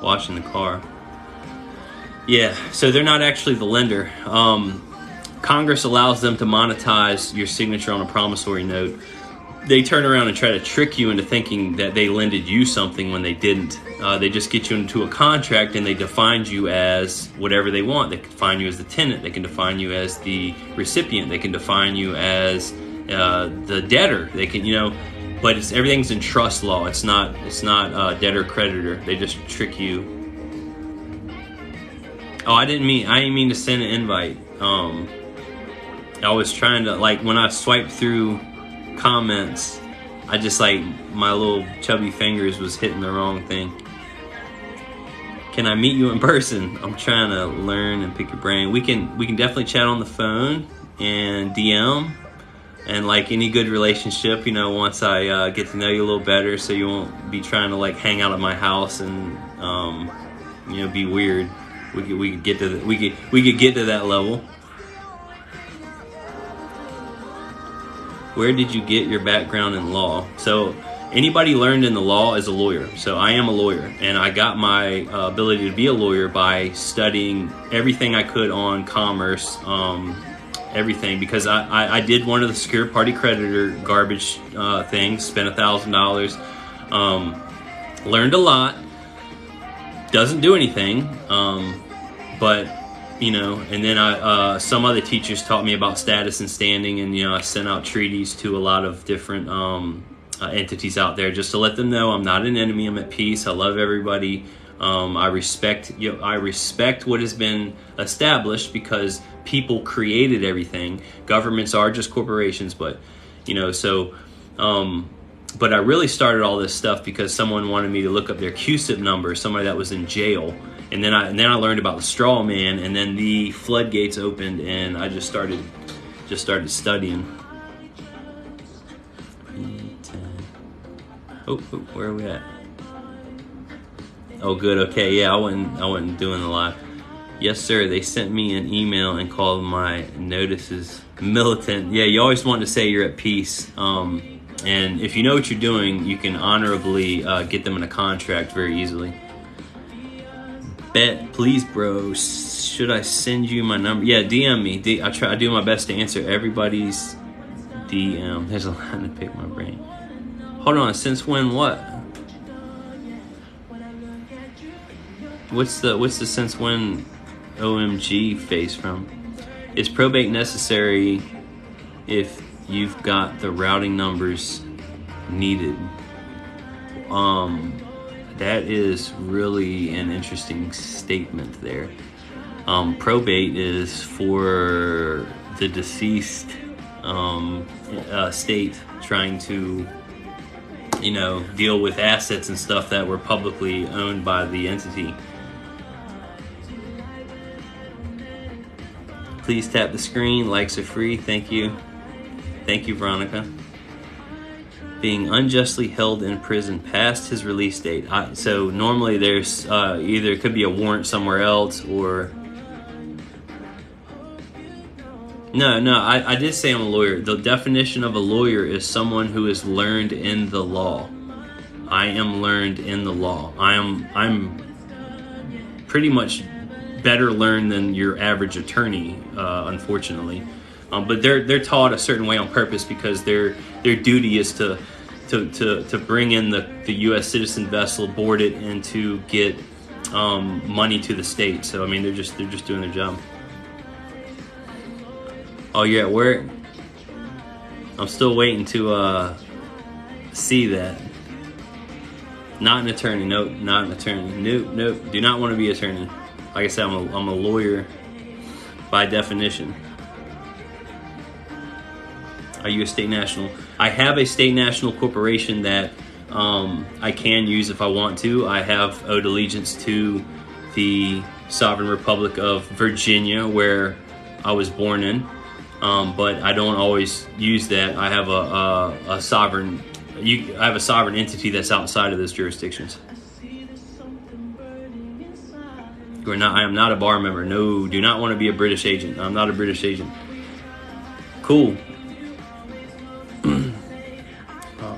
washing the car. Yeah, so they're not actually the lender. Congress allows them to monetize your signature on a promissory note. They turn around and try to trick you into thinking that they lended you something when they didn't. They just get you into a contract and they define you as whatever they want. They can define you as the tenant. They can define you as the recipient. They can define you as the debtor. They can, you know, but everything's in trust law. It's not debtor creditor. They just trick you. Oh, I didn't mean to send an invite. I was trying to, like, when I swiped through comments, I just, like, my little chubby fingers was hitting the wrong thing. Can I meet you in person? I'm trying to learn and pick your brain. We can definitely chat on the phone and DM, and like any good relationship, you know, once I get to know you a little better, so you won't be trying to like hang out at my house and you know, be weird. We could get to that level. Where did you get your background in law? So anybody learned in the law is a lawyer. So I am a lawyer, and I got my ability to be a lawyer by studying everything I could on commerce, everything, because I did one of the secure party creditor garbage things, spent $1,000, learned a lot, doesn't do anything, but you know, and then some other teachers taught me about status and standing, and you know, I sent out treaties to a lot of different entities out there just to let them know I'm not an enemy, I'm at peace, I love everybody, I respect what has been established because people created everything. Governments are just corporations, but but I really started all this stuff because someone wanted me to look up their QSIP number, somebody that was in jail, and then I learned about the straw man, and then the floodgates opened, and I just started studying. Oh, where are we at? Oh, good. Okay, yeah, I wasn't doing the live. Yes, sir. They sent me an email and called my notices militant. Yeah, you always want to say you're at peace. And if you know what you're doing, you can honorably get them in a contract very easily. Bet, please, bro. Should I send you my number? Yeah, DM me. I do my best to answer everybody's DM. There's a lot to pick my brain. Hold on. Since when? What? What's the since when OMG face from? Is probate necessary if you've got the routing numbers needed? That is really an interesting statement there. Probate is for the deceased state trying to, deal with assets and stuff that were publicly owned by the entity. Please tap the screen. Likes are free. Thank you. Thank you, Veronica. Being unjustly held in prison past his release date. So normally there's either it could be a warrant somewhere else or... No, I did say I'm a lawyer. The definition of a lawyer is someone who is learned in the law. I am learned in the law. I'm pretty much better learned than your average attorney, unfortunately. But they're taught a certain way on purpose because their duty is to bring in the U.S. citizen vessel, board it, and to get money to the state. So I mean, they're just doing their job. Oh, you're at work? I'm still waiting to see that. Not an attorney. Nope, not an attorney. Nope. Do not want to be an attorney. Like I said, I'm a lawyer by definition. Are you a state national? I have a state national corporation that I can use if I want to. I have owed allegiance to the Sovereign Republic of Virginia, where I was born in, but I don't always use that. I have a sovereign. I have a sovereign entity that's outside of those jurisdictions. I am not a bar member. No, do not want to be a British agent. I'm not a British agent. Cool.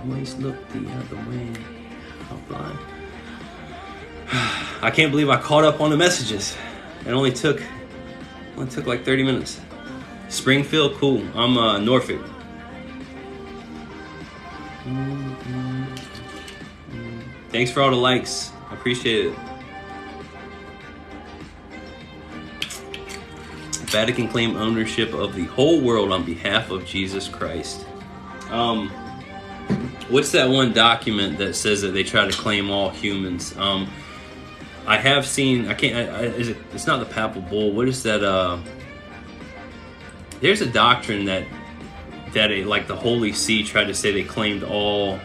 Always look the other way. Offline. I can't believe I caught up on the messages. It only took like 30 minutes. Springfield, cool. I'm Norfolk. Thanks for all the likes. I appreciate it. Vatican claim ownership of the whole world on behalf of Jesus Christ. What's that one document that says that they try to claim all humans? I have seen. I can't. It's not the Papal Bull. What is that? There's a doctrine that like the Holy See tried to say they claimed all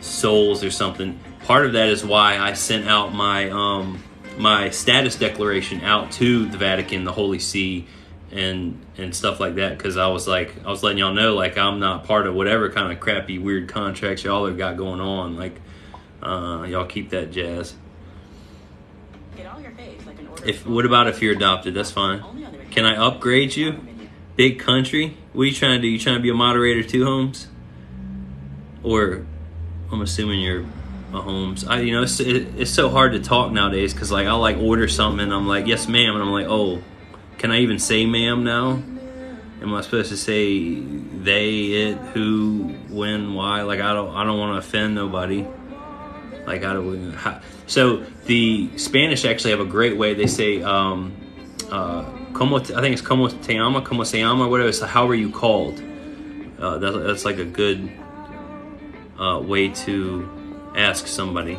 souls or something. Part of that is why I sent out my status declaration out to the Vatican, the Holy See, and stuff like that, because I was letting y'all know, like, I'm not part of whatever kind of crappy weird contracts y'all have got going on. Like, y'all keep that jazz. What about if you're adopted? That's fine. Can I upgrade you? Big country? What are you trying to do? You trying to be a moderator too, Holmes? Or I'm assuming you're a Holmes. It's so hard to talk nowadays because like I'll like order something and I'm like, yes ma'am, and I'm like, oh, can I even say ma'am now? Am I supposed to say they, it, who, when, why? Like I don't want to offend nobody. Like so the Spanish actually have a great way. They say como, I think it's como te llama, como se llama, whatever. So how are you called? That's like a good way to ask somebody.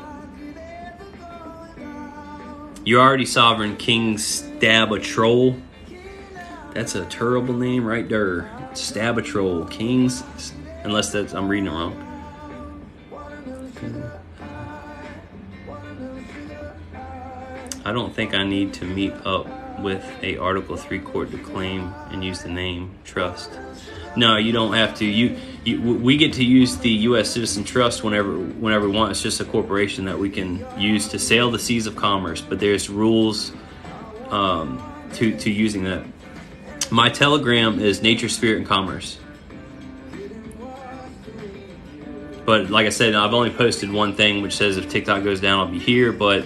You're already sovereign, King Stab-a-Troll. That's a terrible name right there. Stab-a-Troll. Kings, unless that's, I'm reading it wrong. I don't think I need to meet up with a Article 3 court to claim and use the name trust. No, you don't have to. We get to use the U.S. Citizen Trust whenever we want. It's just a corporation that we can use to sail the seas of commerce. But there's rules to using that. My Telegram is Nature, Spirit, and Commerce. But like I said, I've only posted one thing which says if TikTok goes down, I'll be here. But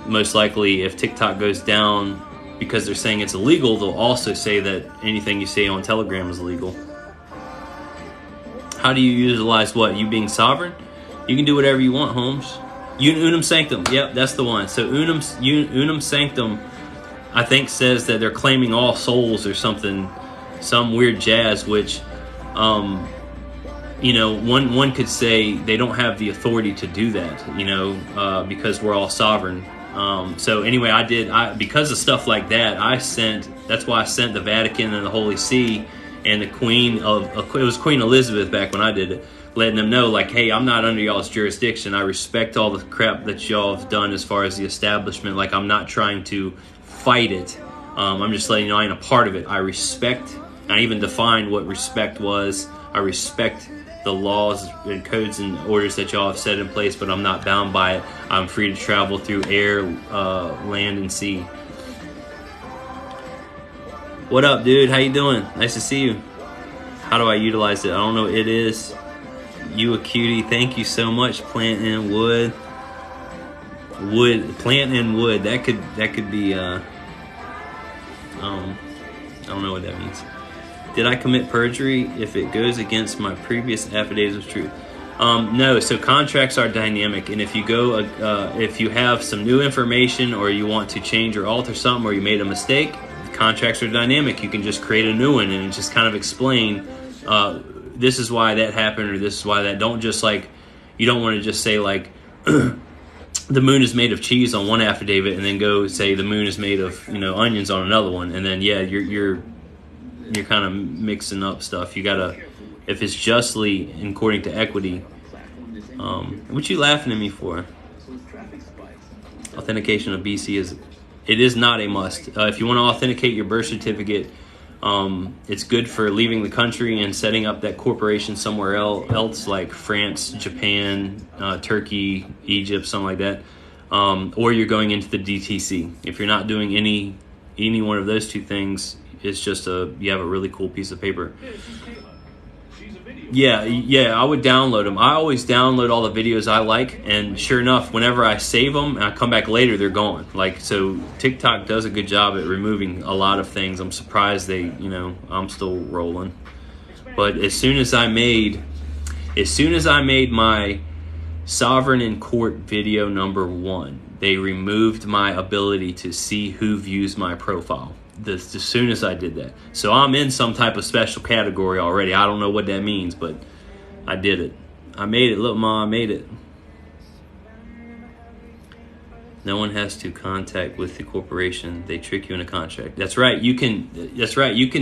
most likely, if TikTok goes down because they're saying it's illegal, they'll also say that anything you say on Telegram is illegal. How do you utilize what? You being sovereign? You can do whatever you want, Holmes. Unum Sanctum. Yep, that's the one. So Unum Sanctum, I think, says that they're claiming all souls or something, some weird jazz, which, one could say they don't have the authority to do that, because we're all sovereign. So anyway, because of stuff like that, that's why I sent the Vatican and the Holy See and the it was Queen Elizabeth back when I did it, letting them know, like, hey, I'm not under y'all's jurisdiction. I respect all the crap that y'all have done as far as the establishment. Like, I'm not trying to fight it. I'm just letting you know I ain't a part of it. I respect, and I even defined what respect was. I respect the laws and codes and orders that y'all have set in place, but I'm not bound by it. I'm free to travel through air, land, and sea. What up, dude? How you doing? Nice to see you. How do I utilize it? I don't know. It is you a cutie. Thank you so much. Plant and wood. Plant and wood. That could be. I don't know what that means. Did I commit perjury if it goes against my previous affidavits of truth? No. So contracts are dynamic, and if you have some new information or you want to change or alter something, or you made a mistake, contracts are dynamic. You can just create a new one and just kind of explain, this is why that happened, or this is why that. Don't just you don't want to just say like, the moon is made of cheese on one affidavit, and then go say the moon is made of onions on another one, and then you're kind of mixing up stuff. You gotta, if it's justly according to equity. What you laughing at me for? Authentication of BC is not a must. If you want to authenticate your birth certificate, it's good for leaving the country and setting up that corporation somewhere else, like France, Japan, Turkey, Egypt, something like that. Or you're going into the DTC. If you're not doing any one of those two things, it's just you have a really cool piece of paper. Yeah, I would download them. I always download all the videos I like, and sure enough, whenever I save them and I come back later, they're gone. So TikTok does a good job at removing a lot of things. I'm surprised I'm still rolling. But as soon as I made my Sovereign in Court video number 1, they removed my ability to see who views my profile. As soon as I did that. So I'm in some type of special category already. I don't know what that means, but I did it. I made it. Look, Ma, I made it. No one has to contact with the corporation. They trick you in a contract. That's right. You can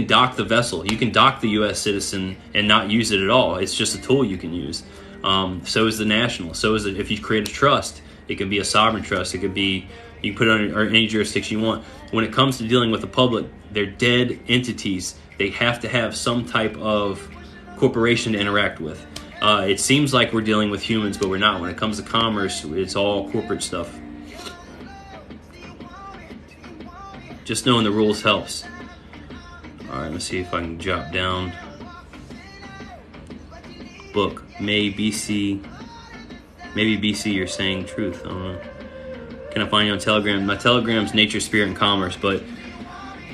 dock the vessel. You can dock the U.S. citizen and not use it at all. It's just a tool you can use. So is the national. So is it, if you create a trust, it can be a sovereign trust. It could be, you can put it on any jurisdiction you want. When it comes to dealing with the public, they're dead entities. They have to have some type of corporation to interact with. It seems like we're dealing with humans, but we're not. When it comes to commerce, it's all corporate stuff. Just knowing the rules helps. All right, let's see if I can jot down. Book, May BC. Maybe BC, you're saying truth. I don't know. Can I find you on Telegram? My Telegram's Nature, Spirit, and Commerce. But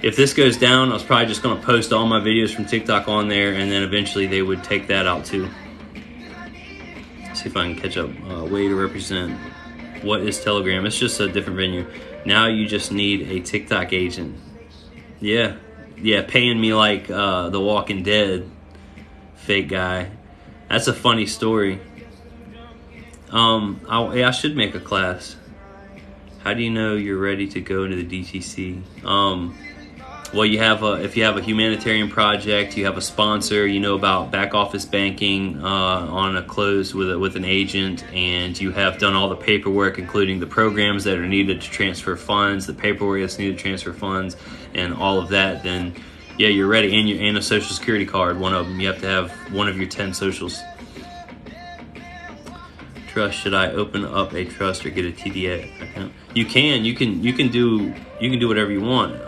if this goes down, I was probably just going to post all my videos from TikTok on there, and then eventually they would take that out too. See if I can catch up. Way to represent. What is Telegram? It's just a different venue. Now you just need a TikTok agent. Yeah, paying me like The Walking Dead fake guy. That's a funny story. I should make a class. How do you know you're ready to go into the DTC? Well, if you have a humanitarian project, you have a sponsor, you know about back office banking on a close with an agent, and you have done all the paperwork, including the programs that are needed to transfer funds, the paperwork that's needed to transfer funds, and all of that, then yeah, you're ready. And a social security card, one of them. You have to have one of your 10 socials. Trust, should I open up a trust or get a TDA account? You can do whatever you want.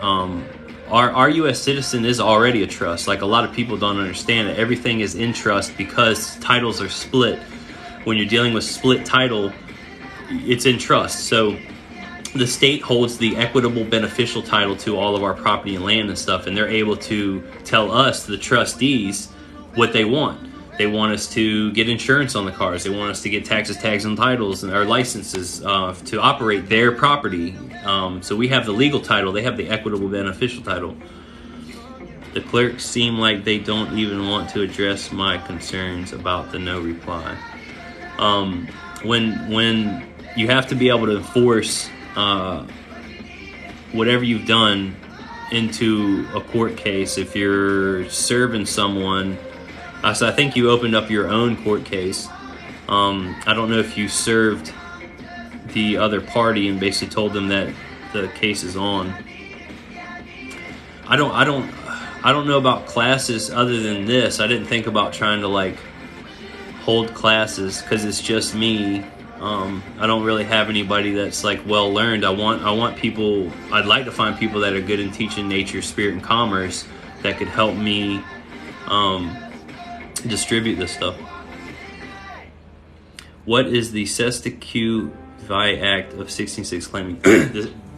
Our U.S. citizen is already a trust. Like, a lot of people don't understand that everything is in trust because titles are split. When you're dealing with split title, it's in trust. So the state holds the equitable beneficial title to all of our property and land and stuff, and they're able to tell us, the trustees, what they want. They want us to get insurance on the cars. They want us to get taxes, tags, and titles, and our licenses to operate their property. So we have the legal title. They have the equitable beneficial title. The clerks seem like they don't even want to address my concerns about the no reply. When you have to be able to enforce whatever you've done into a court case, if you're serving someone. So I think you opened up your own court case. I don't know if you served the other party and basically told them that the case is on. I don't know about classes other than this. I didn't think about trying to like hold classes because it's just me. I don't really have anybody that's like well learned. I want people. I'd like to find people that are good in teaching nature, spirit, and commerce that could help me distribute this stuff. What is the Cestui Que Vie Act of 1606 claiming?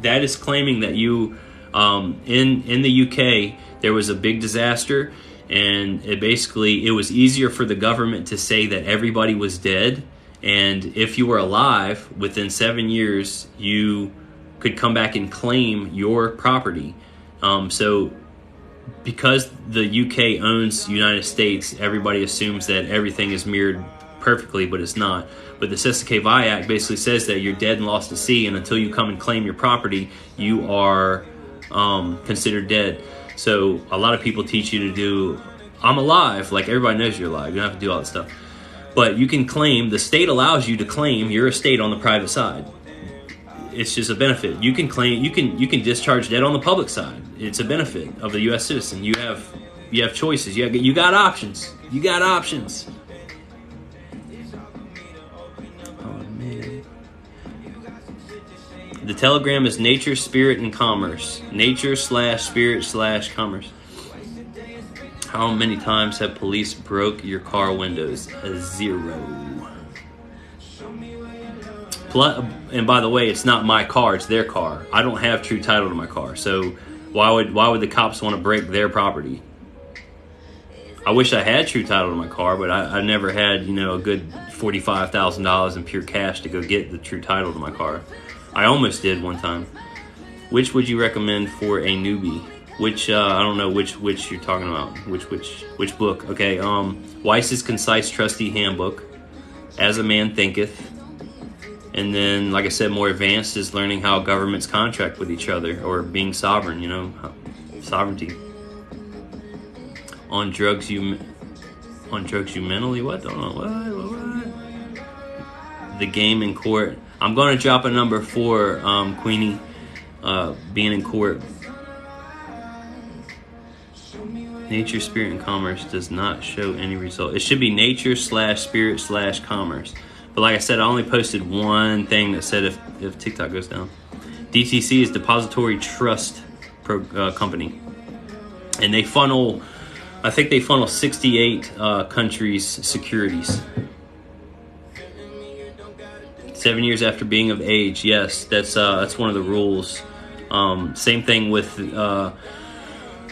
That is claiming that you, in the UK, there was a big disaster, and it was easier for the government to say that everybody was dead, and if you were alive, within 7 years, you could come back and claim your property. So because the UK owns the United States, everybody assumes that everything is mirrored perfectly, but it's not. But the Cestui Que Vie Act basically says that you're dead and lost at sea, and until you come and claim your property, you are considered dead. So a lot of people teach you to do, I'm alive, like everybody knows you're alive. You don't have to do all that stuff. But you can claim, the state allows you to claim your estate on the private side. It's just a benefit. You can claim, you can discharge debt on the public side. It's a benefit of the U.S. citizen. You have choices. You got options. You got options. Oh man. The Telegram is nature, spirit, and commerce. Nature/spirit/commerce. How many times have police broke your car windows? 0. And by the way, it's not my car, it's their car. I don't have true title to my car. So why would the cops want to break their property? I wish I had true title to my car, but I never had, a good $45,000 in pure cash to go get the true title to my car. I almost did one time. Which would you recommend for a newbie? Which I don't know which you're talking about. Which book? Okay, Weiss's Concise Trustee Handbook, As a Man Thinketh. And then, like I said, more advanced is learning how governments contract with each other, or being sovereign, sovereignty. On drugs you mentally, what? Don't know, what? The game in court. I'm going to drop a number for Queenie, being in court. Nature, spirit, and commerce does not show any result. It should be nature/spirit/commerce. But like I said, I only posted one thing that said if TikTok goes down. DTC is Depository Trust Company. And they funnel 68 countries' securities. 7 years after being of age. Yes, that's one of the rules. Same thing with...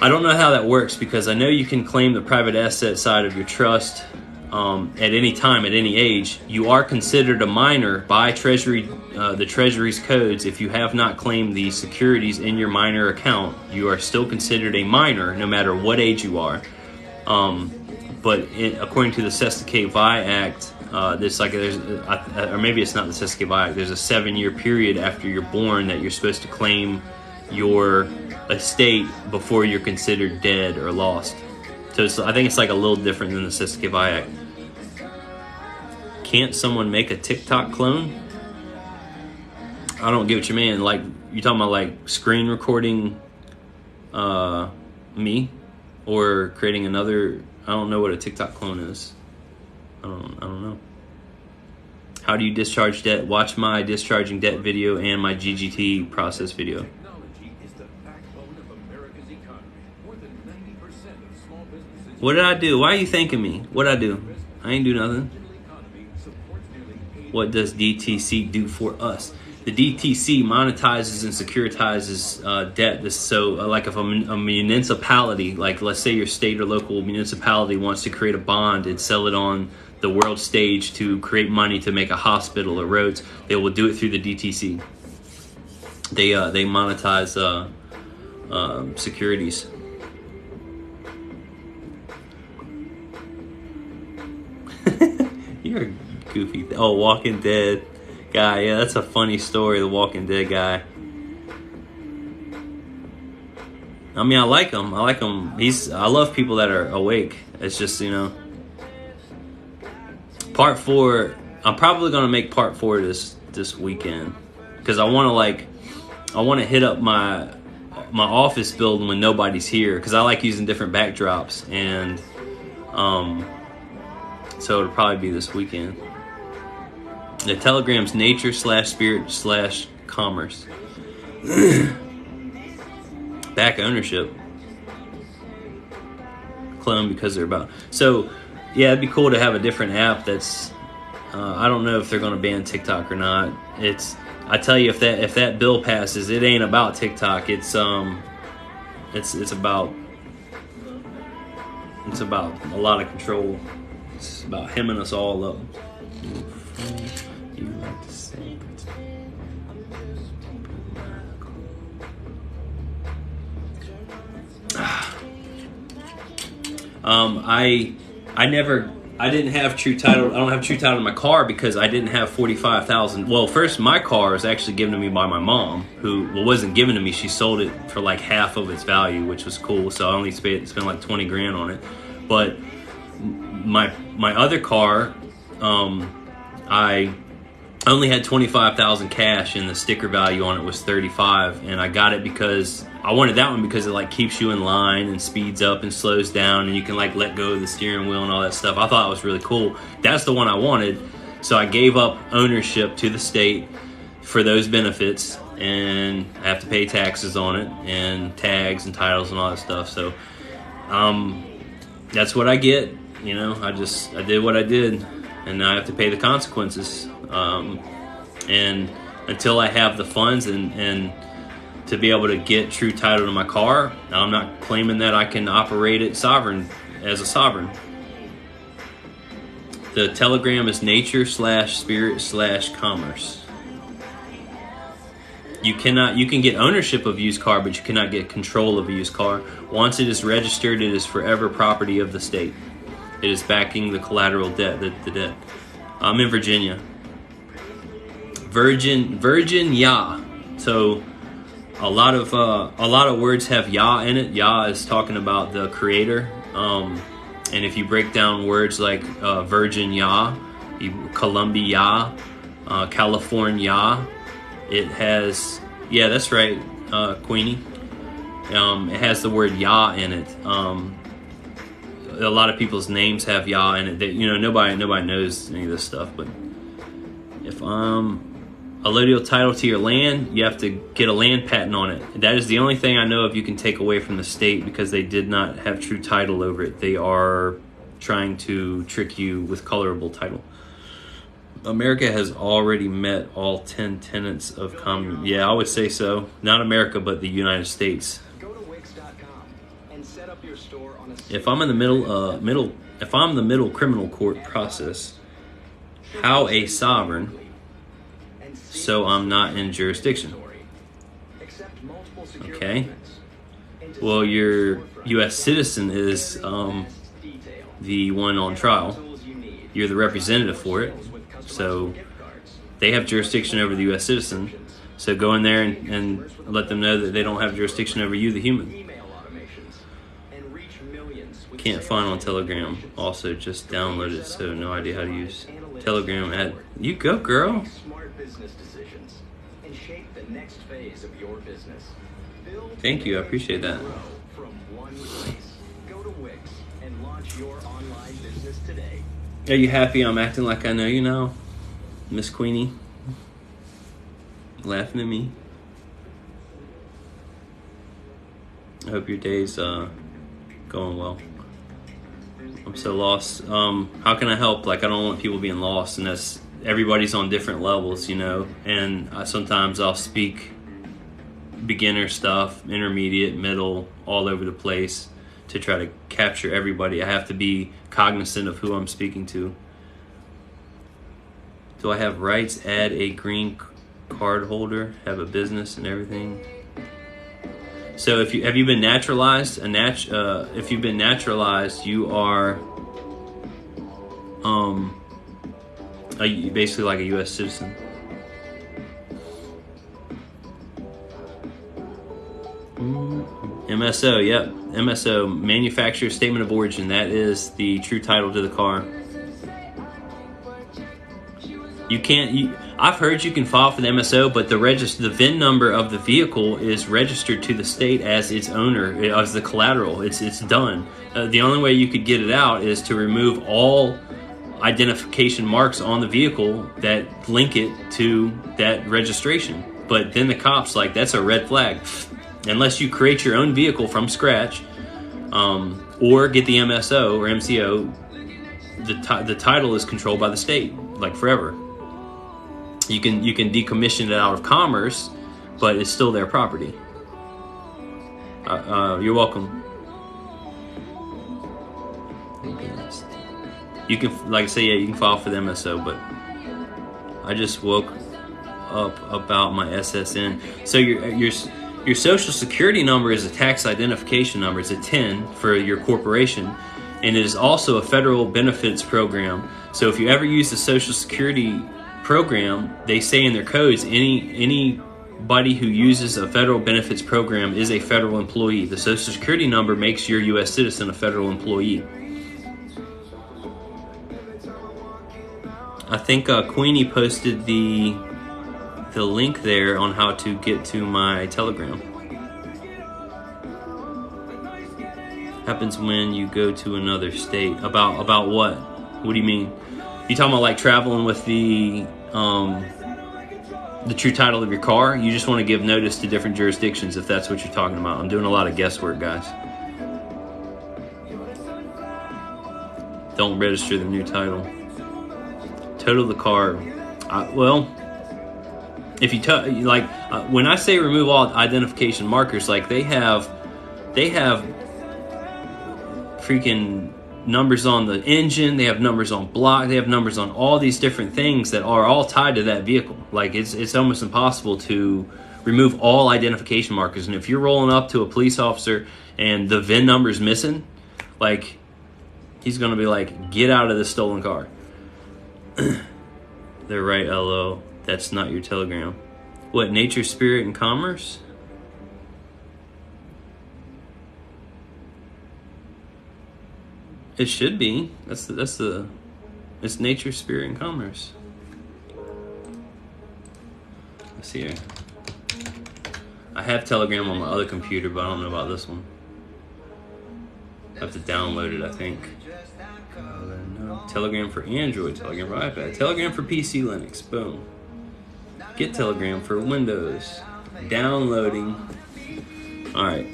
I don't know how that works, because I know you can claim the private asset side of your trust at any time, at any age. You are considered a minor by Treasury, the Treasury's codes. If you have not claimed the securities in your minor account, you are still considered a minor no matter what age you are. according to the Cestui-Que-Vie Act, or maybe it's not the Cestui-Que-Vie Act. There's a 7-year period after you're born that you're supposed to claim your estate before you're considered dead or lost. So I think it's like a little different than the Cestui-Que-Vie Act. Can't someone make a TikTok clone? I don't get what you mean. Like, you talking about like screen recording me, or creating another? I don't know what a TikTok clone is. I don't know. How do you discharge debt? Watch my discharging debt video and my GGT process video. Technology is the backbone of America's economy. More than 90% of small businesses. What did I do? Why are you thanking me? What did I do? I ain't do nothing. Digital economy supports nearly What does DTC do for us? The DTC monetizes and securitizes debt. So, like if a municipality, like let's say your state or local municipality wants to create a bond and sell it on the world stage to create money to make a hospital or roads, they will do it through the DTC. They monetize securities. You're a goofy. Walking Dead guy. Yeah, that's a funny story. The Walking Dead guy. I mean, I like him. I love people that are awake. It's just, part 4. I'm probably gonna make part 4 this weekend because I want to hit up my office building when nobody's here because I like using different backdrops, and so it'll probably be this weekend. The Telegram's nature/spirit/commerce. Back ownership. Clone because they're about. So, yeah, it'd be cool to have a different app that's. I don't know if they're going to ban TikTok or not. I tell you, if that bill passes, it ain't about TikTok. It's about a lot of control. It's about hemming us all up. You like to say I didn't have true title. I don't have true title in my car because I didn't have 45,000. Well, first, my car was actually given to me by my mom, who wasn't given to me. She sold it for like half of its value, which was cool. So I only spent like 20 grand on it. But my other car, I only had 25,000 cash, and the sticker value on it was 35. And I got it because I wanted that one because it like keeps you in line and speeds up and slows down, and you can like let go of the steering wheel and all that stuff. I thought it was really cool. That's the one I wanted. So I gave up ownership to the state for those benefits, and I have to pay taxes on it and tags and titles and all that stuff. So that's what I get. I did what I did, and now I have to pay the consequences. And until I have the funds and to be able to get true title to my car, I'm not claiming that I can operate it as a sovereign. The Telegram is nature/spirit/commerce. You can get ownership of a used car, but you cannot get control of a used car. Once it is registered, it is forever property of the state. It is backing the collateral debt, the debt. I'm in Virginia. Virgin Yah. So a lot of words have Yah in it. Yah is talking about the creator. And if you break down words like Virgin Yah, Columbia, California, it has, yeah, that's right, Queenie. It has the word Yah in it. A lot of people's names have Yah in it. Nobody knows any of this stuff. But if allodial title to your land, you have to get a land patent on it. That is the only thing I know of you can take away from the state because they did not have true title over it. They are trying to trick you with colorable title. America has already met all 10 tenets of communism. Yeah, I would say so. Not America, but the United States. Go to Wix.com and set up your store on a. If I'm in the middle criminal court process, how a sovereign? So I'm not in jurisdiction. Okay. Well, your U.S. citizen is the one on trial. You're the representative for it, so they have jurisdiction over the U.S. citizen. So go in there and let them know that they don't have jurisdiction over you, the human. Can't find on Telegram. Also, just download it, so no idea how to use Telegram. You go, girl. Smart business decisions and shape the next phase of your business. Thank you, I appreciate that. Grow from one place. Go to Wix and launch your online business today. Are you happy I'm acting like I know you now, Miss Queenie? Laughing at me. I hope your day's going well. I'm so lost. How can I help? Like, I don't want people being lost, and that's everybody's on different levels, you know. And sometimes I'll speak beginner stuff, intermediate, middle, all over the place to try to capture everybody. I have to be cognizant of who I'm speaking to. Do I have rights? Add a green card holder, have a business and everything. So if you have you been naturalized? If you've been naturalized, you are basically like a U.S. citizen. MSO, yep, MSO, manufacturer statement of origin. That is the true title to the car. You can't. I've heard you can file for the MSO, but the VIN number of the vehicle is registered to the state as its owner, as the collateral. It's done. The only way you could get it out is to remove all identification marks on the vehicle that link it to that registration. But then the cops that's a red flag, unless you create your own vehicle from scratch, or get the MSO or MCO. The title is controlled by the state, forever. You can decommission it out of commerce, but it's still their property. You're welcome. You can, you can file for the MSO, but I just woke up about my SSN. So your social security number is a tax identification number. It's a TIN for your corporation, and it is also a federal benefits program. So if you ever use the social security program, they say in their codes, anybody who uses a federal benefits program is a federal employee. The social security number makes your U.S. citizen a federal employee. I think Queenie posted the link there on how to get to my Telegram. Happens when you go to another state. About what? What do you mean? You talking about traveling with the true title of your car? You just want to give notice to different jurisdictions, if that's what you're talking about. I'm doing a lot of guesswork, guys. Don't register the new title. Total the car. If you when I say remove all identification markers, they have freaking numbers on the engine, they have numbers on block, they have numbers on all these different things that are all tied to that vehicle. It's almost impossible to remove all identification markers. And if you're rolling up to a police officer and the VIN number is missing, he's gonna be get out of this stolen car. They're right, LO. That's not your Telegram. What, nature, spirit, and commerce? It should be. It's nature, spirit, and commerce. Let's see here. I have Telegram on my other computer, but I don't know about this one. I have to download it, I think. Telegram for Android, Telegram for iPad, Telegram for PC Linux. Boom. Get Telegram for Windows. Downloading. Alright.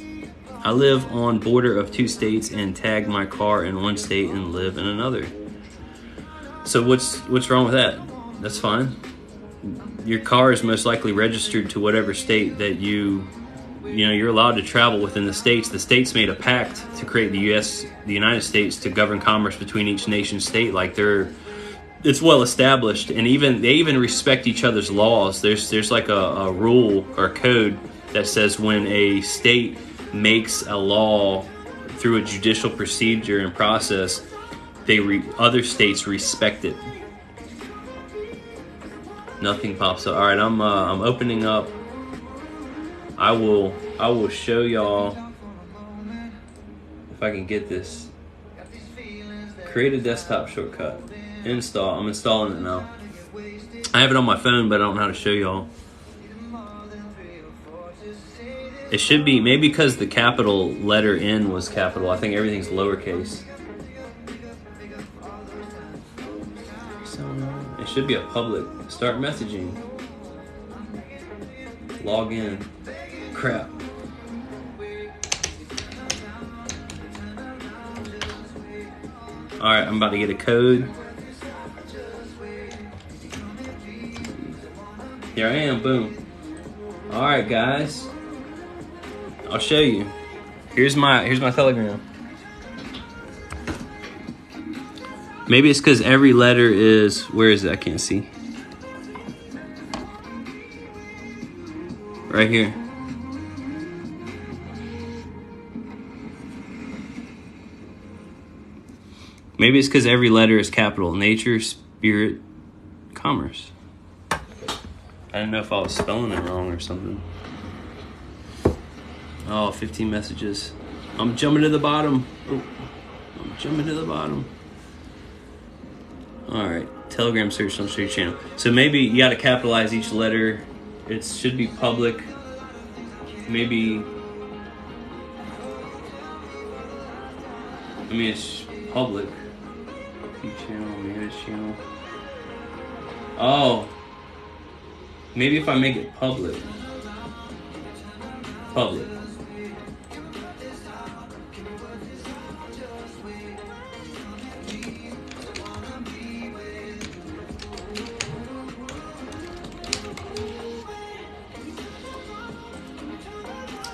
I live on border of 2 states and tag my car in one state and live in another. So what's wrong with that? That's fine. Your car is most likely registered to whatever state that you're allowed to travel within the states. The states made a pact to create the United States to govern commerce between each nation state. It's well established, and they even respect each other's laws. There's a rule or code that says when a state makes a law through a judicial procedure and process, other states respect it. Nothing pops up. All right, I'm opening up. I will show y'all if I can get this. Create a desktop shortcut. Install. I'm installing it now. I have it on my phone, but I don't know how to show y'all. It should be, maybe because the capital letter N was capital. I think everything's lowercase. It should be a public. Start messaging. Log in. Crap. Alright, I'm about to get a code. Here I am, boom. Alright guys. I'll show you. Here's my Telegram. Maybe it's because every letter is, where is it? I can't see. Right here. Maybe it's because every letter is capital. Nature, spirit, commerce. I didn't know if I was spelling it wrong or something. Oh, 15 messages. I'm jumping to the bottom. Oh, I'm jumping to the bottom. Alright, Telegram search on your channel. So maybe you got to capitalize each letter. It should be public. Maybe, I mean, it's public. Channel, manage channel. Oh, maybe if I make it public. Public.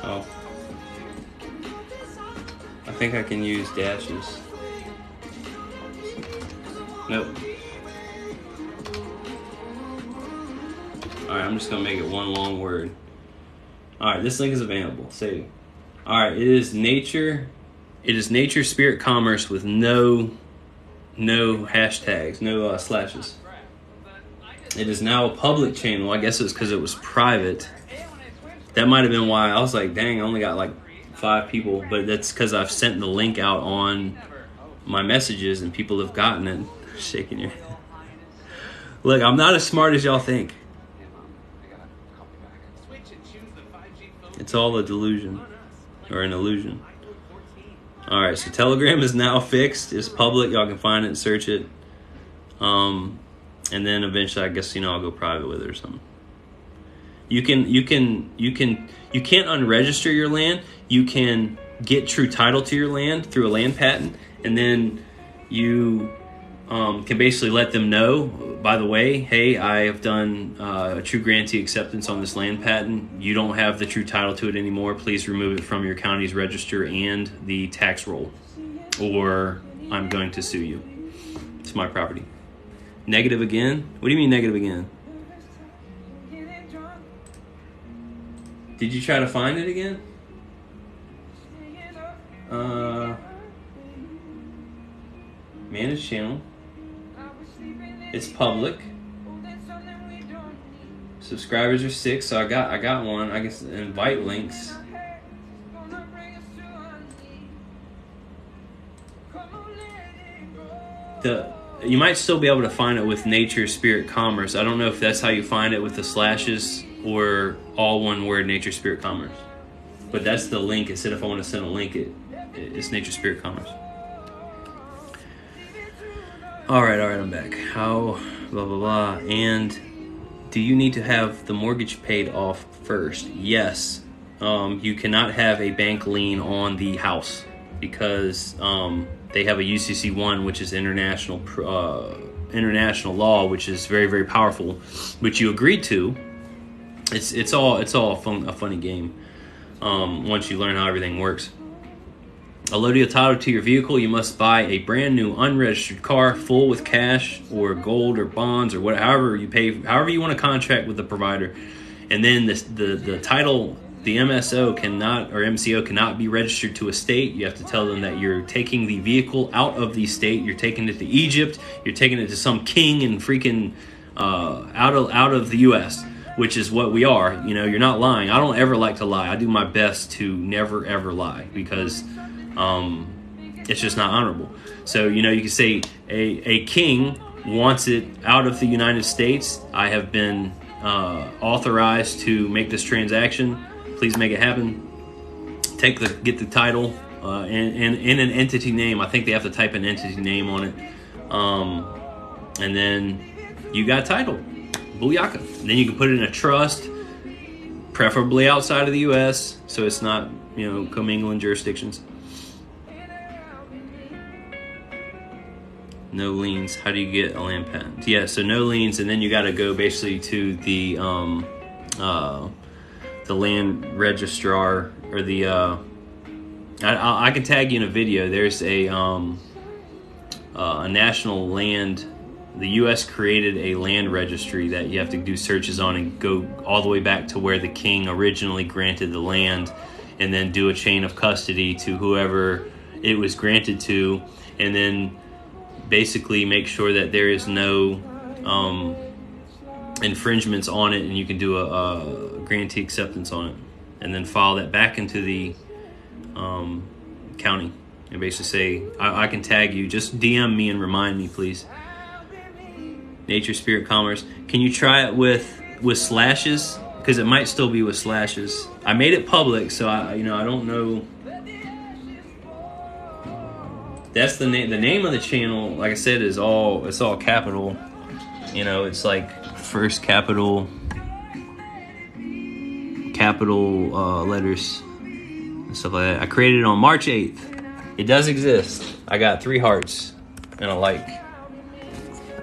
Oh. I think I can use dashes. Nope. Alright, I'm just going to make it one long word. Alright, this link is available. Save. Alright, it is nature, spirit, commerce with no hashtags, no slashes. It is now a public channel. I guess it's because it was private. That might have been why. I was like, dang, I only got like 5 people. But that's because I've sent the link out on my messages and people have gotten it. Shaking your head. Look, I'm not as smart as y'all think. It's all a delusion. Or an illusion. Alright, so Telegram is now fixed. It's public. Y'all can find it and search it. And then eventually I guess, I'll go private with it or something. You can't unregister your land. You can get true title to your land through a land patent, and then you can basically let them know, by the way, hey, I have done a true grantee acceptance on this land patent. You don't have the true title to it anymore. Please remove it from your county's register and the tax roll, or I'm going to sue you. It's my property. Negative again? What do you mean negative again? Did you try to find it again? Manage channel. It's public. Subscribers are 6, so I got one. I guess invite links. You might still be able to find it with nature, spirit, commerce. I don't know if that's how you find it with the slashes or all one word, nature, spirit, commerce. But that's the link. It said if I want to send a link, it's nature, spirit, commerce. All right, I'm back. How, blah, blah, blah. And do you need to have the mortgage paid off first? Yes. You cannot have a bank lien on the house because they have a UCC1, which is international law, which is very, very powerful, which you agreed to. It's all a funny game once you learn how everything works. Allodial title to your vehicle, you must buy a brand new unregistered car full with cash or gold or bonds or however you want to contract with the provider. And then the title the MSO cannot, or MCO cannot be registered to a state. You have to tell them that you're taking the vehicle out of the state. You're taking it to Egypt. You're taking it to some king and freaking out of the U.S., which is what we are. You know, you're not lying. I don't ever like to lie. I do my best to never ever lie because it's just not honorable. So, you know, you can say a king wants it out of the United States. I have been authorized to make this transaction. Please make it happen. Get the title and an entity name. I think they have to type an entity name on it, and then you got title. Booyaka. And then you can put it in a trust, preferably outside of the U.S., so it's not, you know, commingling jurisdictions. No liens. How do you get a land patent? Yeah, so no liens, and then you got to go basically to the land registrar or the. I can tag you in a video. There's a national land. The U.S. created a land registry that you have to do searches on and go all the way back to where the king originally granted the land, and then do a chain of custody to whoever it was granted to, and then basically make sure that there is no infringements on it, and you can do a grantee acceptance on it, and then file that back into the county and basically say, I can tag you. Just DM me and remind me, please. Nature, Spirit, Commerce. Can you try it with slashes? Because it might still be with slashes. I made it public, so I don't know. That's the name. The name of the channel, like I said, it's all capital. You know, it's like first capital letters and stuff like that. I created it on March 8th. It does exist. I got 3 hearts and a like.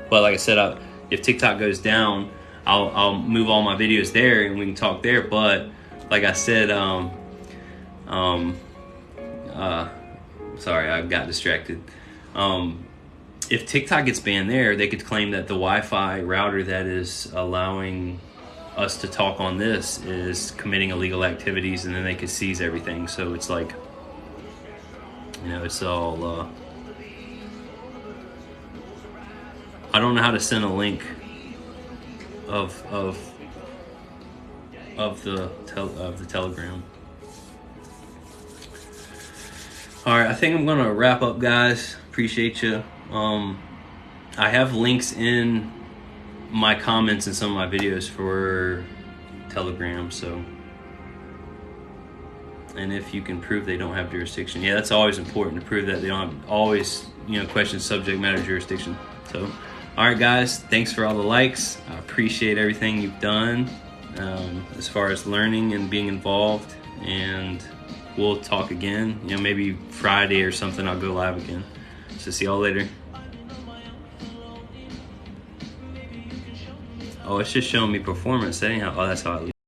But like I said, if TikTok goes down, I'll move all my videos there and we can talk there. But like I said, sorry, I got distracted. If TikTok gets banned there, they could claim that the Wi-Fi router that is allowing us to talk on this is committing illegal activities, and then they could seize everything. So it's like, you know, it's all. I don't know how to send a link of the Telegram. All right, I think I'm gonna wrap up, guys. Appreciate you. I have links in my comments in some of my videos for Telegram. So, and if you can prove they don't have jurisdiction, yeah, that's always important to prove that they don't have, always, you know, question subject matter jurisdiction. So, all right, guys, thanks for all the likes. I appreciate everything you've done as far as learning and being involved, and we'll talk again. You know, maybe Friday or something I'll go live again. So see y'all later. Oh, it's just showing me performance. That ain't how. Oh, that's how I leave.